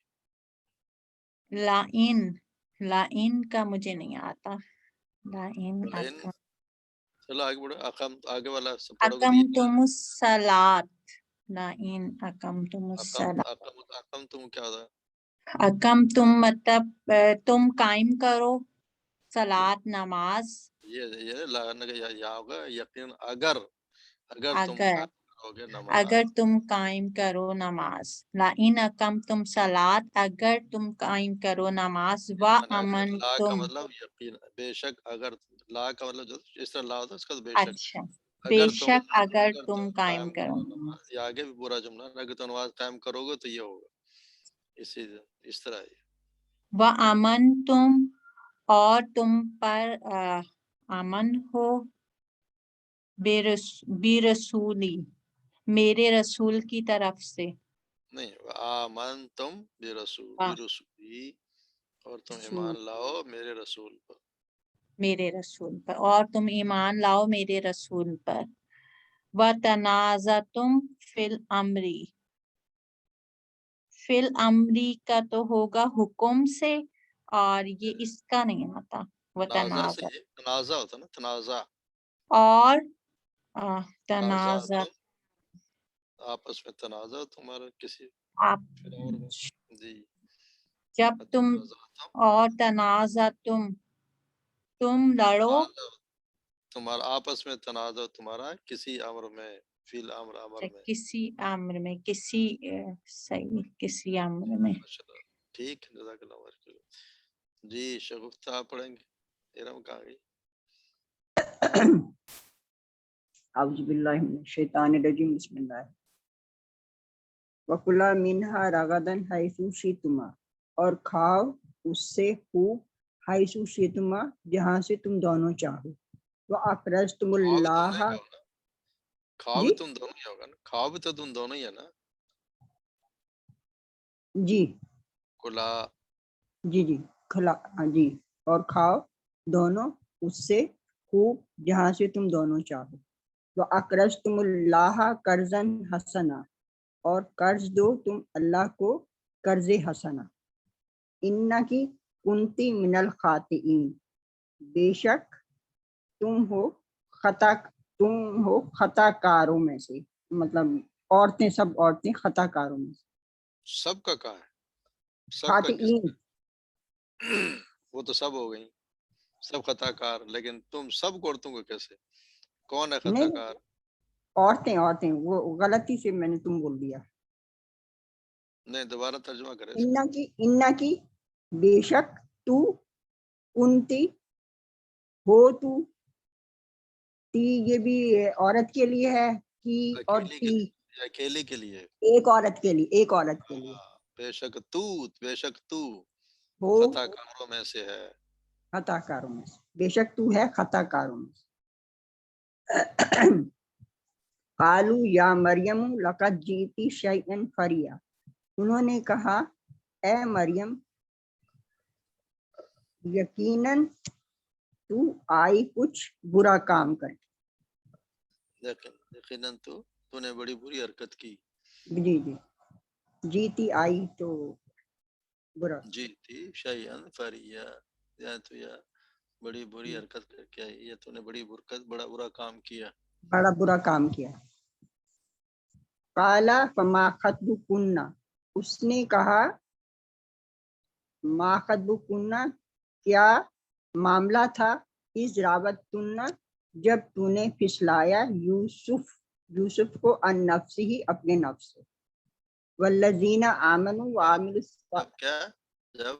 S2: لائن کا مجھے نہیں آتا. لائن
S1: چلو آگے بڑھو. آگے والا سب پڑھو گے.
S2: اقمتم الصلاۃ. لائن اقمتم الصلاۃ.
S1: اقم تم کیا ہوتا ہے؟
S2: اقمتم مطلب تم قائم کرو صلاۃ نماز.
S1: یہ لانے کا یا ہوگا یقین اگر تم
S2: اگر
S1: قائم کرو گے نماز.
S2: اگر تم قائم کرو نماز. لئن اقمتم صلاۃ اگر تم قائم کرو نماز. و امن
S1: لا کا
S2: تم
S1: مطلب یقین بے شک. اگر لا کا مطلب جو اس طرح لا ہوتا ہے اس کا تو بے شک.
S2: اچھا بے شک اگر تم قائم کرو
S1: کرو نماز. یہ آگے بھی پورا جملہ ہے. اگر تم نماز قائم کرو گے تو یہ ہوگا اس طرح ہے.
S2: و امن تم اور تم پر امن ہو بے رسولی میرے رسول کی طرف سے.
S1: نہیں آمن تم برسولی اور تم ایمان لاؤ میرے رسول پر.
S2: میرے رسول پر اور تم ایمان لاؤ میرے رسول پر. وَتَنَازَعْتُمْ فِي الْأَمْرِ فی الامری کا تو ہوگا حکم سے اور یہ اس کا نہیں آتا.
S1: تنازع سے یہ تنازع ہوتا ہے نا. تنازع
S2: اور
S1: تنازع
S2: تنازع
S1: آپس میں تنازع تمہارا کسی
S2: آپ
S1: اور میں. جی
S2: جب تم اور تنازع تم لڑو
S1: تمہارا آپس میں تنازع تمہارا کسی امر میں. فی الامر امر میں.
S2: کسی امر میں صحیح کسی امر میں.
S1: ماشاءاللہ ٹھیک. جزاک اللہ خیر. جی شگفتہ آپ پڑھیں گے. ارم کہاں گئی؟
S7: اعوذ باللہ من الشیطان الرجیم. بسم اللہ. وَكُلَا مِنْهَا رَغَدًا حَيْثُ شِئْتُمَا اور کھاؤ اس سے خوب حَيْثُ شِئْتُمَا جہاں سے تم دونوں چاہو. وَأَقْرَضْتُمُ اللَّهَ
S1: کھاؤ بھی تم دونوں ہی ہوگا نا. کھاؤ بھی تو تم دونوں ہی ہے نا.
S7: جی
S1: کلا
S7: جی کھلا جی اور کھاؤ دونوں اس سے خوب جہاں سے تم دونوں چاہو. وَأَقْرَضْتُمُ اللَّهَ قَرْضًا حَسَنًا اور قرض دو تم اللہ کو قرض حسنہ. انکی کنتی من الخاطئین بے شک تم ہو خطا کاروں میں سے. مطلب سب عورتیں خطا کاروں میں سے.
S1: سب کا کہا ہے. سب کا
S7: خاطئین
S1: وہ تو سب ہو گئی سب خطا کار. لیکن تم سب عورتوں کو کیسے کون ہے خطا
S7: نہیں
S1: کار؟
S7: عورتیں وہ غلطی سے میں نے تم بول دیا.
S1: نہیں دوبارہ ترجمہ کرے.
S7: انکی بے شک تو کنتی ہو تو تی یہ بھی عورت کے لیے ہے کی اور
S1: اکیلی کے
S7: تی
S1: لیے یا اکیلے کے لیے؟
S7: ایک عورت کے لیے، ایک عورت کے لیے
S1: بے شک تو
S7: ہو
S1: خطا کاروں میں سے ہے.
S7: خطا کاروں میں سے، بے شک تو ہے خطا کاروں میں سے. قالو یا مریم لقد جیتی شیئا فریا، انہوں نے کہا اے مریم یقیناً تو آئی کچھ برا کام کر.
S1: یقیناً تو نے بڑی بری حرکت کی.
S7: جی جی، جیتی آئی تو برا.
S1: جی تھی شیئن فریا، یا تو یا بڑی بری حرکت کر کے آئی، یا تو نے بڑا برا کام کیا.
S7: بڑا برا کام کیا. قالا فما خطبکن، اس نے کہا ما خطبکن، کیا معاملہ تھا، اس راوتن، جب تو نے پھسلایا یوسف کو ان نفس ہی، اپنے نفس سے. والذین آمنوا وعملوا
S1: جب کیا؟ جب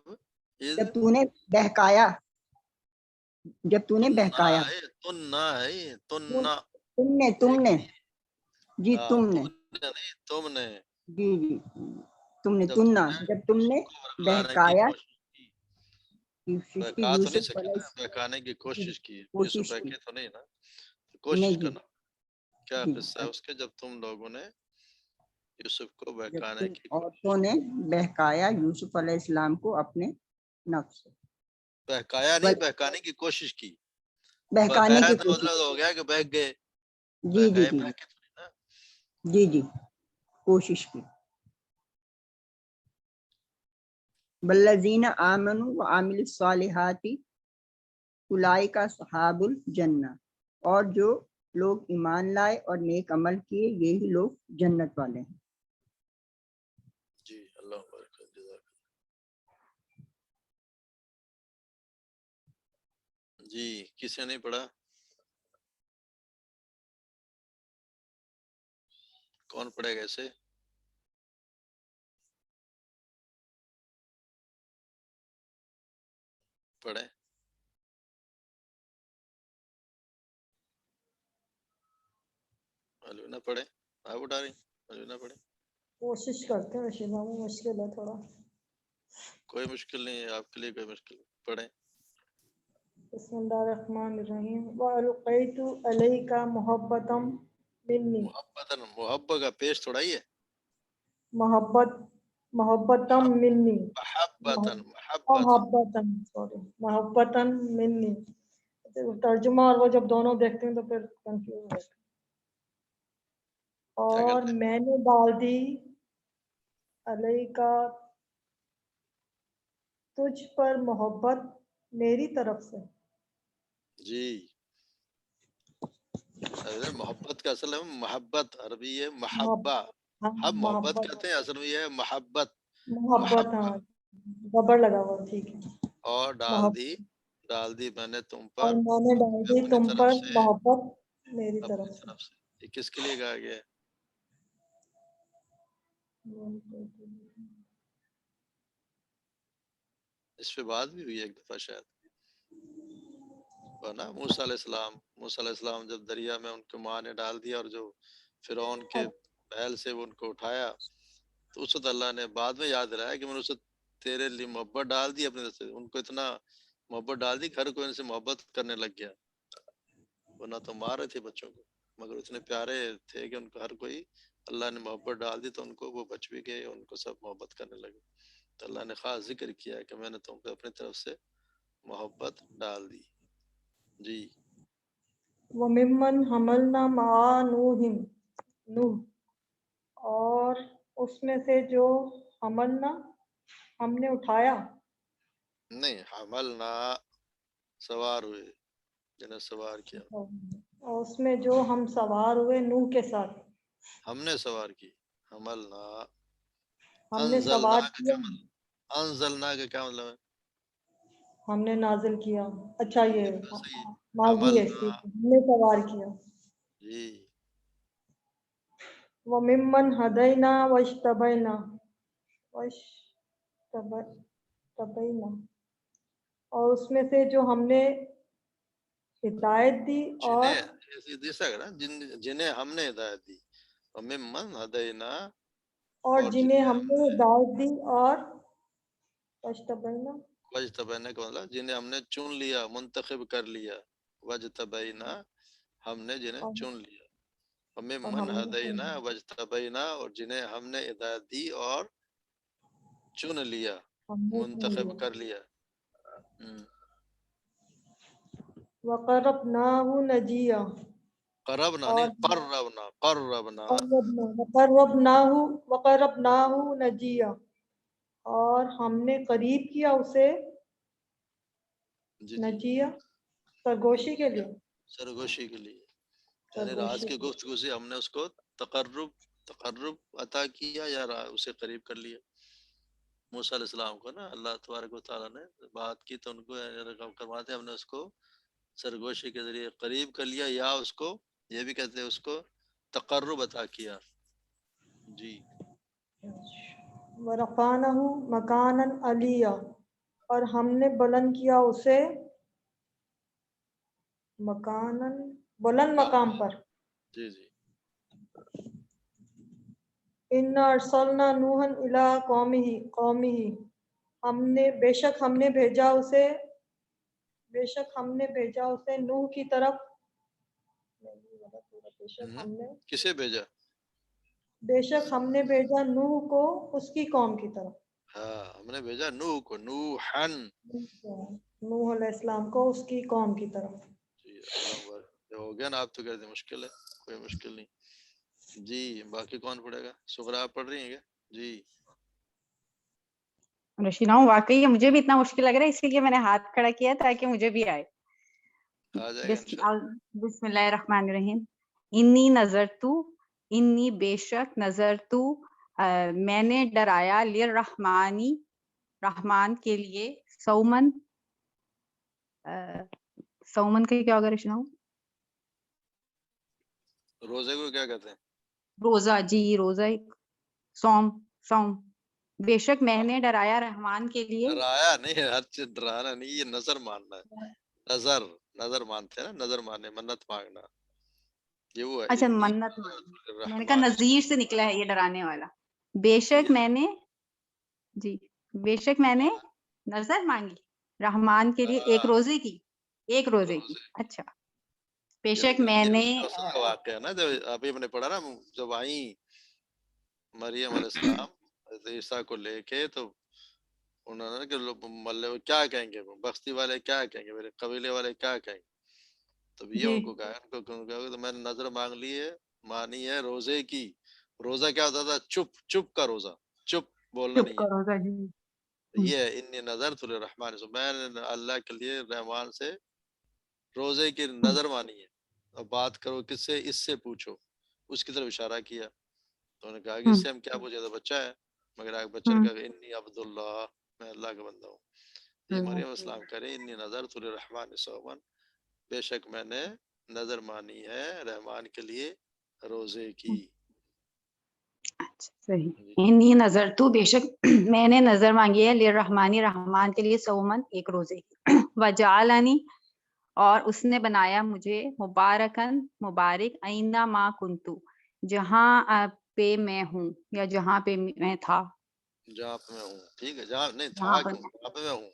S7: جب تو نے بہکایا، جب تو نے
S1: تم
S7: بہکایا،
S1: نہ ہے
S7: تم نے جی
S1: ہاں،
S7: تم نے
S1: تم نے
S7: جی جی تم نے
S1: جب
S7: جب تم نے
S1: بہکانے کی
S7: بہکایا
S1: کوشش کی.
S7: یوسف
S1: بہکا تو نہیں
S7: یوسف
S1: سکے نا،
S7: علیہ
S1: بہکانے کی کوشش کی. یوسف
S7: کوشش کی.
S1: بہکے تو نہیں نا، کوشش
S7: نہیں جی
S1: کرنا. کیا
S7: جی
S1: قصہ ہے اس کے جب تم لوگوں نے یوسف کو
S7: جب
S1: بہکانے
S7: تم
S1: کی
S7: عورتوں نے بہکایا یوسف علیہ السلام کو اپنے نفس سے.
S1: بہکایا نہیں، بہکانے کی کوشش کی.
S7: بہکانے
S1: بہکایا
S7: کی
S1: تو
S7: کوشش.
S1: مطلب ہو گیا کہ بہک گئے.
S7: جی جی
S1: بہکائے
S7: جی
S1: بہکے تو نہیں نا.
S7: جی جی کوشش کی. والذین آمنوا وعملوا الصالحات اولئک اصحاب الجنہ، اور جو لوگ ایمان لائے اور نیک عمل کیے یہی لوگ جنت والے ہیں.
S1: جی اللہ بارک جزاک. جی کسی نے نہیں پڑھا؟ کون پڑھے گا ایسے؟ پڑھے. علونا پڑھے. آپ اٹھا رہی؟ علونا پڑھے.
S8: کوشش کرتے ہیں شیما میں، مشکل ہے تھوڑا.
S1: کوئی مشکل نہیں ہے آپ کے لیے، کوئی مشکل نہیں. پڑھیں.
S8: بسم اللہ الرحمن الرحیم. وَأَلْقَيْتُ عَلَيْكَ مُحَبَّةً مِّنِّي،
S1: محبت کا پیش تھوڑا ہی ہے.
S8: محبتم منی، محبتن، سوری، محبتن منی. ترجمہ اور وہ جب دونوں دیکھتے ہیں تو پھر کنفیوز ہوتے ہیں. اور میں نے ڈال دی علیہ کا، تجھ پر محبت میری طرف سے.
S1: جی محبت کا اصل ہے محبت، عربی ہے محبہ. ہم محبت کہتے ہیں، اصل میں یہ ہے محبت.
S8: محبت، ہاں ربڑ لگا ہوا، ٹھیک ہے.
S1: اور ڈال دی میں نے تم پر،
S8: اور میں نے ڈال دی
S1: اپنی
S8: تم
S1: طرف
S8: پر
S1: سے،
S8: محبت میری
S1: اپنی
S8: طرف سے.
S1: طرف سے. یہ کس کے لیے کہا گیا ہے؟ اس پہ بات بھی ہوئی ایک دفعہ شاید نا. موسیٰ علیہ السلام جب دریا میں ان کی ماں نے ڈال دیا اور جو فرعون کے محل سے ان کو اٹھایا، تو اس وقت اللہ نے بعد میں یاد دلایا کہ میں نے اسے تیرے لیے محبت ڈال دی اپنے طرف سے. ان کو اتنا محبت ڈال دی کہ ہر کوئی ان سے محبت کرنے لگ گیا. ورنہ تو مار رہے تھے بچوں کو، مگر اتنے پیارے تھے کہ ان کو ہر کوئی، اللہ نے محبت ڈال دی تو ان کو وہ بچ بھی گئے، ان کو سب محبت کرنے لگے. تو اللہ نے خاص ذکر کیا کہ میں نے تم پہ اپنی طرف سے محبت ڈال دی. جی
S8: وَمِمَّنْ حَمَلْنَا مَعَ نوح، اور اس میں سے جو حملنا ہم نے اٹھایا،
S1: نہیں، حملنا سوار ہوئے، جنہیں سوار کیا.
S8: اور اس میں جو ہم سوار ہوئے نوح کے ساتھ،
S1: ہم نے سوار کی. حملنا،
S8: ہم نے سوار کیا،
S1: انزلنا کا کیا مطلب ہے؟
S8: ہم نے نازل کیا. اچھا یہ
S1: صحیح.
S8: ماضی ہے، ٹھیک ہے، ہم نے سوار کیا.
S1: جی
S8: وَمِمَّنْ هَدَيْنَا وَاجْتَبَيْنَا، اور اس میں سے جو ہم نے ہدایت دی، اور
S1: جنہیں ہم نے ہدایت دی. وممن ہدینا
S8: اور
S1: اور
S8: جنہیں ہم نے ہدایت دی اور فاجتبینا
S1: وجتبینا کا مطلب جنہیں ہم نے چن لیا منتخب کر لیا وجتبینا ہم نے جنہیں
S8: اور
S1: چن لیا
S8: اور
S1: وممن
S8: ہم نے
S1: ہدینا وجتبینا اور جنہیں ہم نے ہدایت دی اور چن لیا
S8: ہم نے چن
S1: منتخب
S8: لیا
S1: کر لیا
S8: وقربناہ نجیہ
S1: قربنا
S8: اور
S1: نہیں قربنا
S8: وقربناہ نجیہ اور ہم نے قریب کیا اسے
S1: جی
S8: نجیہ سرگوشی کے لیے
S1: سرگوشی کے لیے یعنی راز
S8: سرگوشی
S1: کی گفتگو سے ہم نے اس کو تقرب عطا کیا یا اسے قریب کر لیا موسیٰ علیہ السلام کو نا اللہ تبارک و تعالیٰ نے بات کی تو ان کو کرواتے ہم نے اس کو سرگوشی کے ذریعے قریب کر لیا یا اس کو یہ بھی کہتے ہیں اس کو تقرب عطا کیا جی
S8: ورفعنہ مکانا علیہ اور ہم نے بلند کیا اسے مکانا بلند مقام پر
S1: جی جی
S8: انا ارسلنا نوحا الی قومہ بے شک ہم نے بھیجا اسے نوح کی طرف
S1: کسے بھیجا
S8: بے شک ہم نے بھیجا نوح کو اس کی قوم کی طرف
S1: ہاں ہم نے بھیجا نوح کو نوحن
S8: نوح علیہ السلام کو اس کی قوم کی طرف
S1: جی اللہ اکبر ہو گیا نا آپ تو کہتے ہیں مشکل ہے کوئی مشکل نہیں جی باقی کون پڑھے گا سغرا آپ پڑھ رہی ہیں کیا جی
S9: رشیدہ ہوں واقعی مجھے بھی اتنا مشکل لگ رہا ہے اسی لیے میں نے ہاتھ کھڑا کیا تاکہ مجھے بھی آئے
S1: آ جائے گا انشاءاللہ
S9: بسم اللہ الرحمن الرحیم انی بے شک نظر تو میں نے ڈرایا للرحمانی رحمان کے لیے سومن سومن کے کیا ہوگا رشنا
S1: روزے کو کیا کہتے ہیں
S9: روزہ جی روزہ سوم بے شک میں نے ڈرایا رحمان کے لیے
S1: ڈرایا نہیں ہر چیز ڈرانا نہیں یہ نظر ماننا ہے نظر مانتے ہیں نا نظر ماننے منت مانگنا یہ وہ ہے
S9: اچھا
S1: انی
S9: منت میں نے کہا
S1: الرحمن
S9: نذیر سے نکلا ہے یہ ڈرانے والا بے شک میں نے جی بے شک میں نے نظر مانگی رحمان کے لیے ایک روزے کی اچھا بے شک میں نے
S1: واقعہ نا جب ابھی ہم نے پڑھا نا جب آئیں مریم علیہ السلام عیسیٰ کو لے کے تو انہوں نے کہ ملے کیا کہیں گے بستی والے کیا کہیں گے میرے قبیلے والے کیا کہیں گے تو یہ ان کو کہا تو میں نے نظر مانگ لی ہے مانی ہے روزے کی روزہ کیا ہوتا تھا چپ کا روزہ چپ بولنا نہیں ہے یہ ہے انی نظر تو رحمان میں نے اللہ کے لیے رحمان سے روزے کی نظر مانی ہے اور بات کرو کس سے اس سے پوچھو اس کی طرف اشارہ کیا تو انہوں نے کہا کہ اس سے ہم کیا پوچھے تو بچہ ہے مگر ایک بچہ نے کہا انی عبداللہ میں اللہ کا بندہ ہوں یہ مریم السلام کہہ رہے انی نظر تو رحمان صومن بے شک میں نے نظر مانی ہے رحمان کے لیے روزے کی
S9: صحیح انی نظر تو بے شک میں نے نظر مانگی ہے للرحمانی رحمان کے لیے سومن ایک روزے کی وجعلنی اور اس نے بنایا مجھے مبارکن مبارک اینا ما کنتو جہاں پہ میں ہوں یا جہاں پہ میں تھا
S1: جہاں پہ میں ہوں ٹھیک ہے جہاں نہیں تھا کیوں جہاں پہ میں ہوں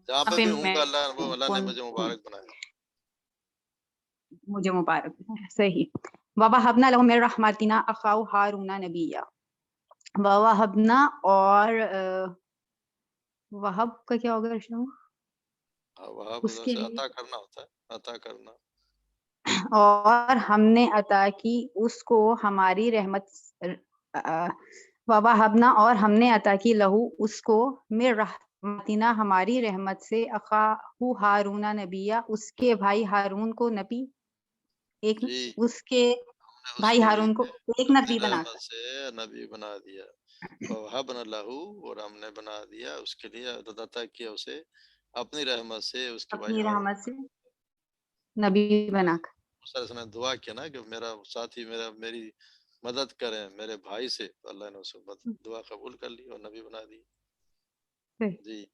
S1: جہاں پہ بھی ہوں گا اللہ نے مجھے مبارک بنایا
S9: مجھے مبارک بنایا صحیح ووہبنا لہ من رحمتنا اخاہ ہارون نبیا ووہبنا اور وہب کا کیا ہوگا رشنا
S1: اس کے لیے عطا کرنا ہوتا ہے عطا کرنا
S9: اور ہم نے عطا کی اس کو ہماری رحمت ووہبنا اور ہم نے عطا کی لہو اس کو من رحمتنا ہماری رحمت سے اخاہ ہارون نبیا اس کے بھائی ہارون کو نبی ایک اس کے بھائی ہارون کو ایک نبی بنا کر
S1: سے نبی بنا دیا ووہبنا لہو اور ہم نے بنا دیا اس کے لیے عطا کیا اسے اپنی رحمت سے اس کے بھائی
S9: اپنی رحمت سے نبی بنا کر
S1: نے دعا کیا نا کہ میرا ساتھی میری مدد کریں میرے بھائی سے تو اللہ نے اسے دعا قبول کر لی اور نبی بنا دی جی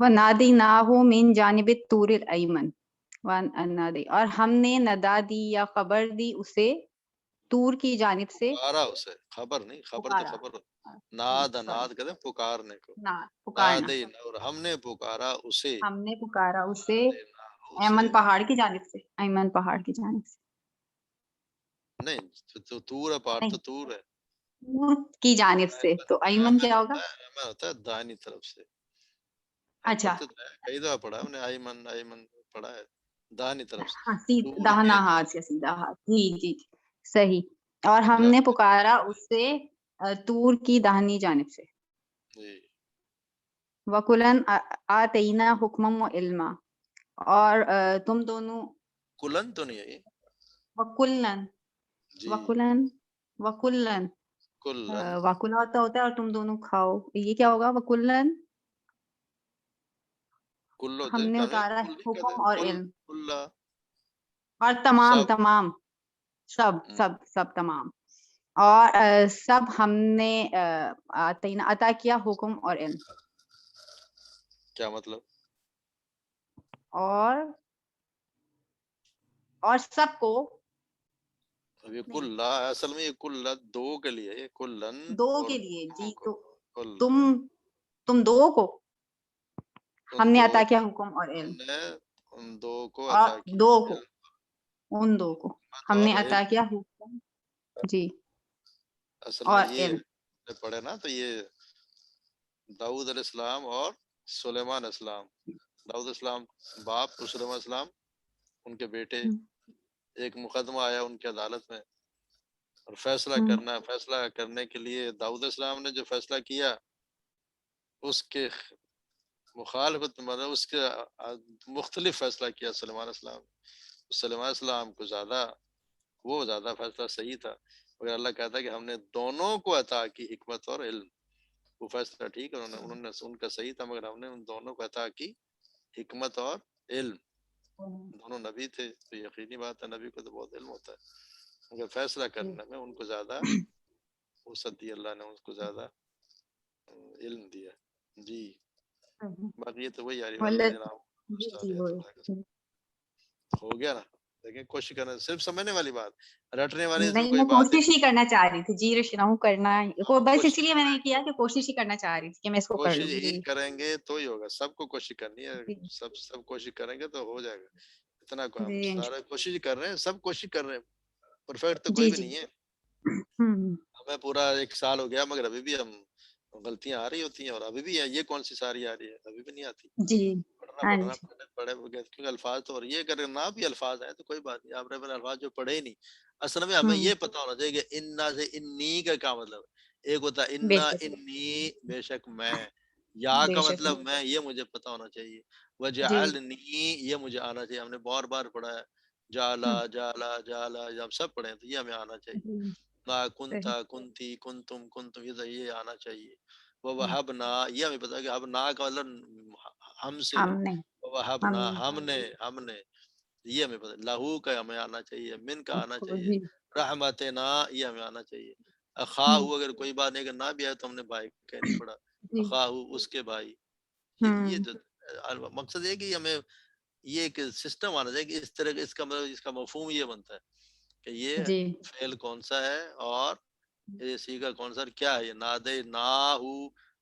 S9: وَنَادَيْنَاهُ مِن جانب الطور الایمن اور ہم نے ندا دی یا خبر دی اسے طور کی جانب سے
S1: پکارا اسے، خبر نہیں، خبر تو
S9: پکارا،
S1: خبر ناد
S9: sorry،
S1: ناد کہتے ہیں پکارنے کو،
S9: پکارنا،
S1: نادینا، اور ہم نے پکارا اسے،
S9: ہم نے پکارا اسے
S1: نادینا اسے،
S9: ایمن پہاڑ کی جانب سے، ایمن پہاڑ کی جانب سے،
S1: نہیں تو تور ہے، پہاڑ
S9: نہیں
S1: تو تور ہے،
S9: طور کی جانب سے، تو ایمن کیا ہوگا؟
S1: ایمن ہوتا ہے دائنی طرف سے،
S9: اچھا،
S1: پڑھتے تو ہے، کئی دفعہ پڑھا ہے ہم نے، ایمن ایمن پڑھا ہے، دائنی طرف سے،
S9: ہاں
S1: طور
S9: داہنا
S1: کے
S9: ہاتھ یا سیدھا ہاتھ، جی جی صحیح، اور ہم نے
S1: جانب،
S9: پکارا اسے طور کی داہنی جانب سے،
S1: جی
S9: وکلن آتینا حکمم و علما، اور تم دونوں،
S1: کلن تو نہیں ہے یہ،
S9: وکلن
S1: جی
S9: وکلن وکلن
S1: کلن
S9: وکلا ہوتا ہے اور تم دونوں کھاؤ، یہ کیا ہوگا؟ وکلن
S1: کل ہوتے
S9: ہم
S1: ہیں،
S9: نے
S1: ہمیں
S9: اتارا
S1: کل نہیں کہتے،
S9: حکم اور
S1: کل
S9: علم،
S1: کلا
S9: اور تمام
S1: سب،
S9: تمام سب سب سب تمام، اور سب ہم نے عطا کیا حکم اور علم،
S1: کیا مطلب؟
S9: اور سب کو
S1: اب یہ کلا اصل میں یہ کلا دو کے لیے، یہ کلن
S9: دو
S1: اور
S9: کے لیے، جی
S1: کو
S9: تو
S1: کل
S9: تم دو کو ہم
S1: ان
S9: نے
S1: دو
S9: عطا کیا حکم اور
S1: ہم
S9: علم،
S1: نے ان دو کو
S9: اور
S1: عطا کیا
S9: دو کو، ان دو کو
S1: حکمت
S9: ہم
S1: اور
S9: نے عطا
S1: علم،
S9: کیا حکم، جی
S1: اصل
S9: اور
S1: میں یہ
S9: علم،
S1: پڑھے نا تو یہ داؤد علیہ السلام اور سلیمان علیہ السلام، داؤد علیہ السلام باپ اور سلیمان علیہ السلام ان کے بیٹے، ایک مقدمہ آیا ان کی عدالت میں اور فیصلہ کرنا ہے، فیصلہ کرنے کے لیے داؤد علیہ السلام نے جو فیصلہ کیا اس کے مخالفت، مطلب اس کے مختلف فیصلہ کیا سلیمان علیہ السلام، سلیمان علیہ السلام کو زیادہ فیصلہ صحیح تھا، مگر اللہ کہتا ہے کہ ہم نے دونوں کو عطا کی حکمت اور علم، وہ فیصلہ ٹھیک ہے، انہوں نے ان کا صحیح تھا، مگر ہم نے ان دونوں کو عطا کی حکمت اور علم، دونوں نبی تھے تو یقینی بات ہے نبی کو تو بہت علم ہوتا ہے، مگر فیصلہ کرنے میں ان کو زیادہ وسعت دی، اللہ نے ان کو زیادہ علم دیا، جی باقی یہ تو وہی آ رہی ہو گیا نا، لیکن کوشش کرنا، صرف سمجھنے والی بات، رٹنے والی اس میں
S9: نہیں
S1: کوئی
S9: میں
S1: بات
S9: کوشش ہی کرنا چاہ رہی تھی، جی رشنا کرنا بس
S1: کوشش
S9: اسی لیے میں نے کیا کہ کوشش ہی کرنا چاہ رہی تھی کہ میں اس کو کر
S1: کوشش
S9: لوں،
S1: ہی
S9: جی
S1: کریں گے تو ہی ہوگا، سب کو کوشش کرنی ہے،
S9: جی
S1: سب کوشش کریں گے تو ہو جائے گا، اتنا کو ہم
S9: جی
S1: سارا کوشش کر رہے ہیں، سب کوشش کر رہے ہیں، پرفیکٹ تو کوئی
S9: جی
S1: بھی
S9: جی
S1: نہیں ہے،
S9: ہوں
S1: ہمیں پورا 1 سال ہو گیا مگر ابھی بھی ہم غلطیاں آ رہی ہوتی ہیں، اور ابھی بھی یہ کون سی ساری آ رہی ہے، ابھی بھی نہیں آتی،
S9: جی ہاں
S1: پڑھنا
S9: جی
S1: پڑے کیونکہ الفاظ تو، اور یہ اگر نہ بھی الفاظ ہیں تو کوئی بات نہیں، آپ نے الفاظ جو پڑھے ہی نہیں، اصل میں ہمیں یہ پتہ ہونا چاہیے کہ انا سے انی کا کیا مطلب ہے، ایک ہوتا ہے
S9: بے
S1: انا
S9: شک
S1: انی بے شک میں، یا
S9: بے
S1: کا
S9: شک
S1: مطلب میں، یہ مجھے پتہ ہونا چاہیے،
S9: جی
S1: وجعلنی یہ مجھے آنا چاہیے، ہم نے بار پڑھا ہے، جالا جالا جالا، ہم سب پڑھے ہیں تو یہ ہمیں آنا چاہیے،
S9: جی
S1: ما
S9: صحیح
S1: کنتا کنتی کنتم یہ آنا چاہیے، وہبنا یہ ہمیں پتا ہے کہ ہبنا کا مطلب ہم سے،
S9: ہم نے
S1: وہبنا ہم نے یہ ہمیں پتا، لہو کا ہمیں آنا چاہیے، من کا آنا چاہیے،
S9: جی
S1: رحمتنا یہ ہمیں آنا چاہیے، اخاہو اگر کوئی بات نہیں، اگر نہ بھی آئے تو ہم نے بھائی کہہ نہیں پڑا،
S9: جی
S1: اخاہو اس کے بھائی، یہ جو مقصد ہے کہ ہمیں یہ ایک سسٹم آنا چاہیے کہ اس طرح اس کا مطلب اس کا مفہوم یہ بنتا ہے کہ یہ
S9: جی
S1: فعل کون سا ہے اور یہ سیگا کون سا، کیا ہے یہ نادے نا ہو،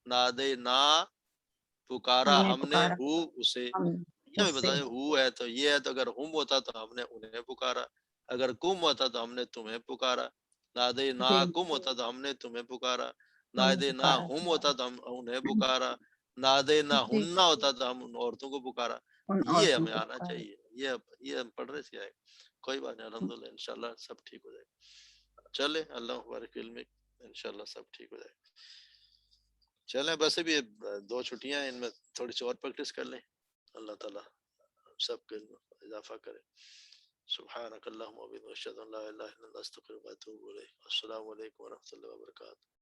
S1: نادے نا پکارا ہم نے
S9: پکارا
S1: ہو اسے،
S9: ہم
S1: یہ ہمیں
S9: اس سے
S1: بتایا ہو ہے تو یہ ہے، تو اگر ہم ہوتا تو ہم نے انہیں پکارا، اگر کم ہوتا تو ہم نے تمہیں پکارا، نادے نا
S9: جی
S1: کم ہوتا تو ہم نے تمہیں پکارا،
S9: ہم نے
S1: نادے نا
S9: پکارا
S1: ہم ہوتا تو ہم انہیں پکارا، نادے نا
S9: جی
S1: ہننا ہوتا تو ہم ان عورتوں کو پکارا،
S9: ان
S1: یہ
S9: عورتوں
S1: ہمیں
S9: کو
S1: آنا
S9: پکارا،
S1: چاہیے، یہ ہم پڑھ رہے تھے، کوئی بات نہیں، الحمدللہ انشاءاللہ سب ٹھیک ہو جائے گا، چلے اللہ مبارک علم، انشاءاللہ سب ٹھیک ہو جائے گا، چلیں بس ابھی 2 چھٹیاں ہیں، ان میں تھوڑی سی اور پریکٹس کر لیں، اللہ تعالیٰ سب کے علم میں اضافہ کرے، سبحانک اللہم و بحمدک، اشہد ان لا الہ الا انت، استغفرک و اتوب الیک، السلام علیکم و رحمۃ اللہ وبرکاتہ۔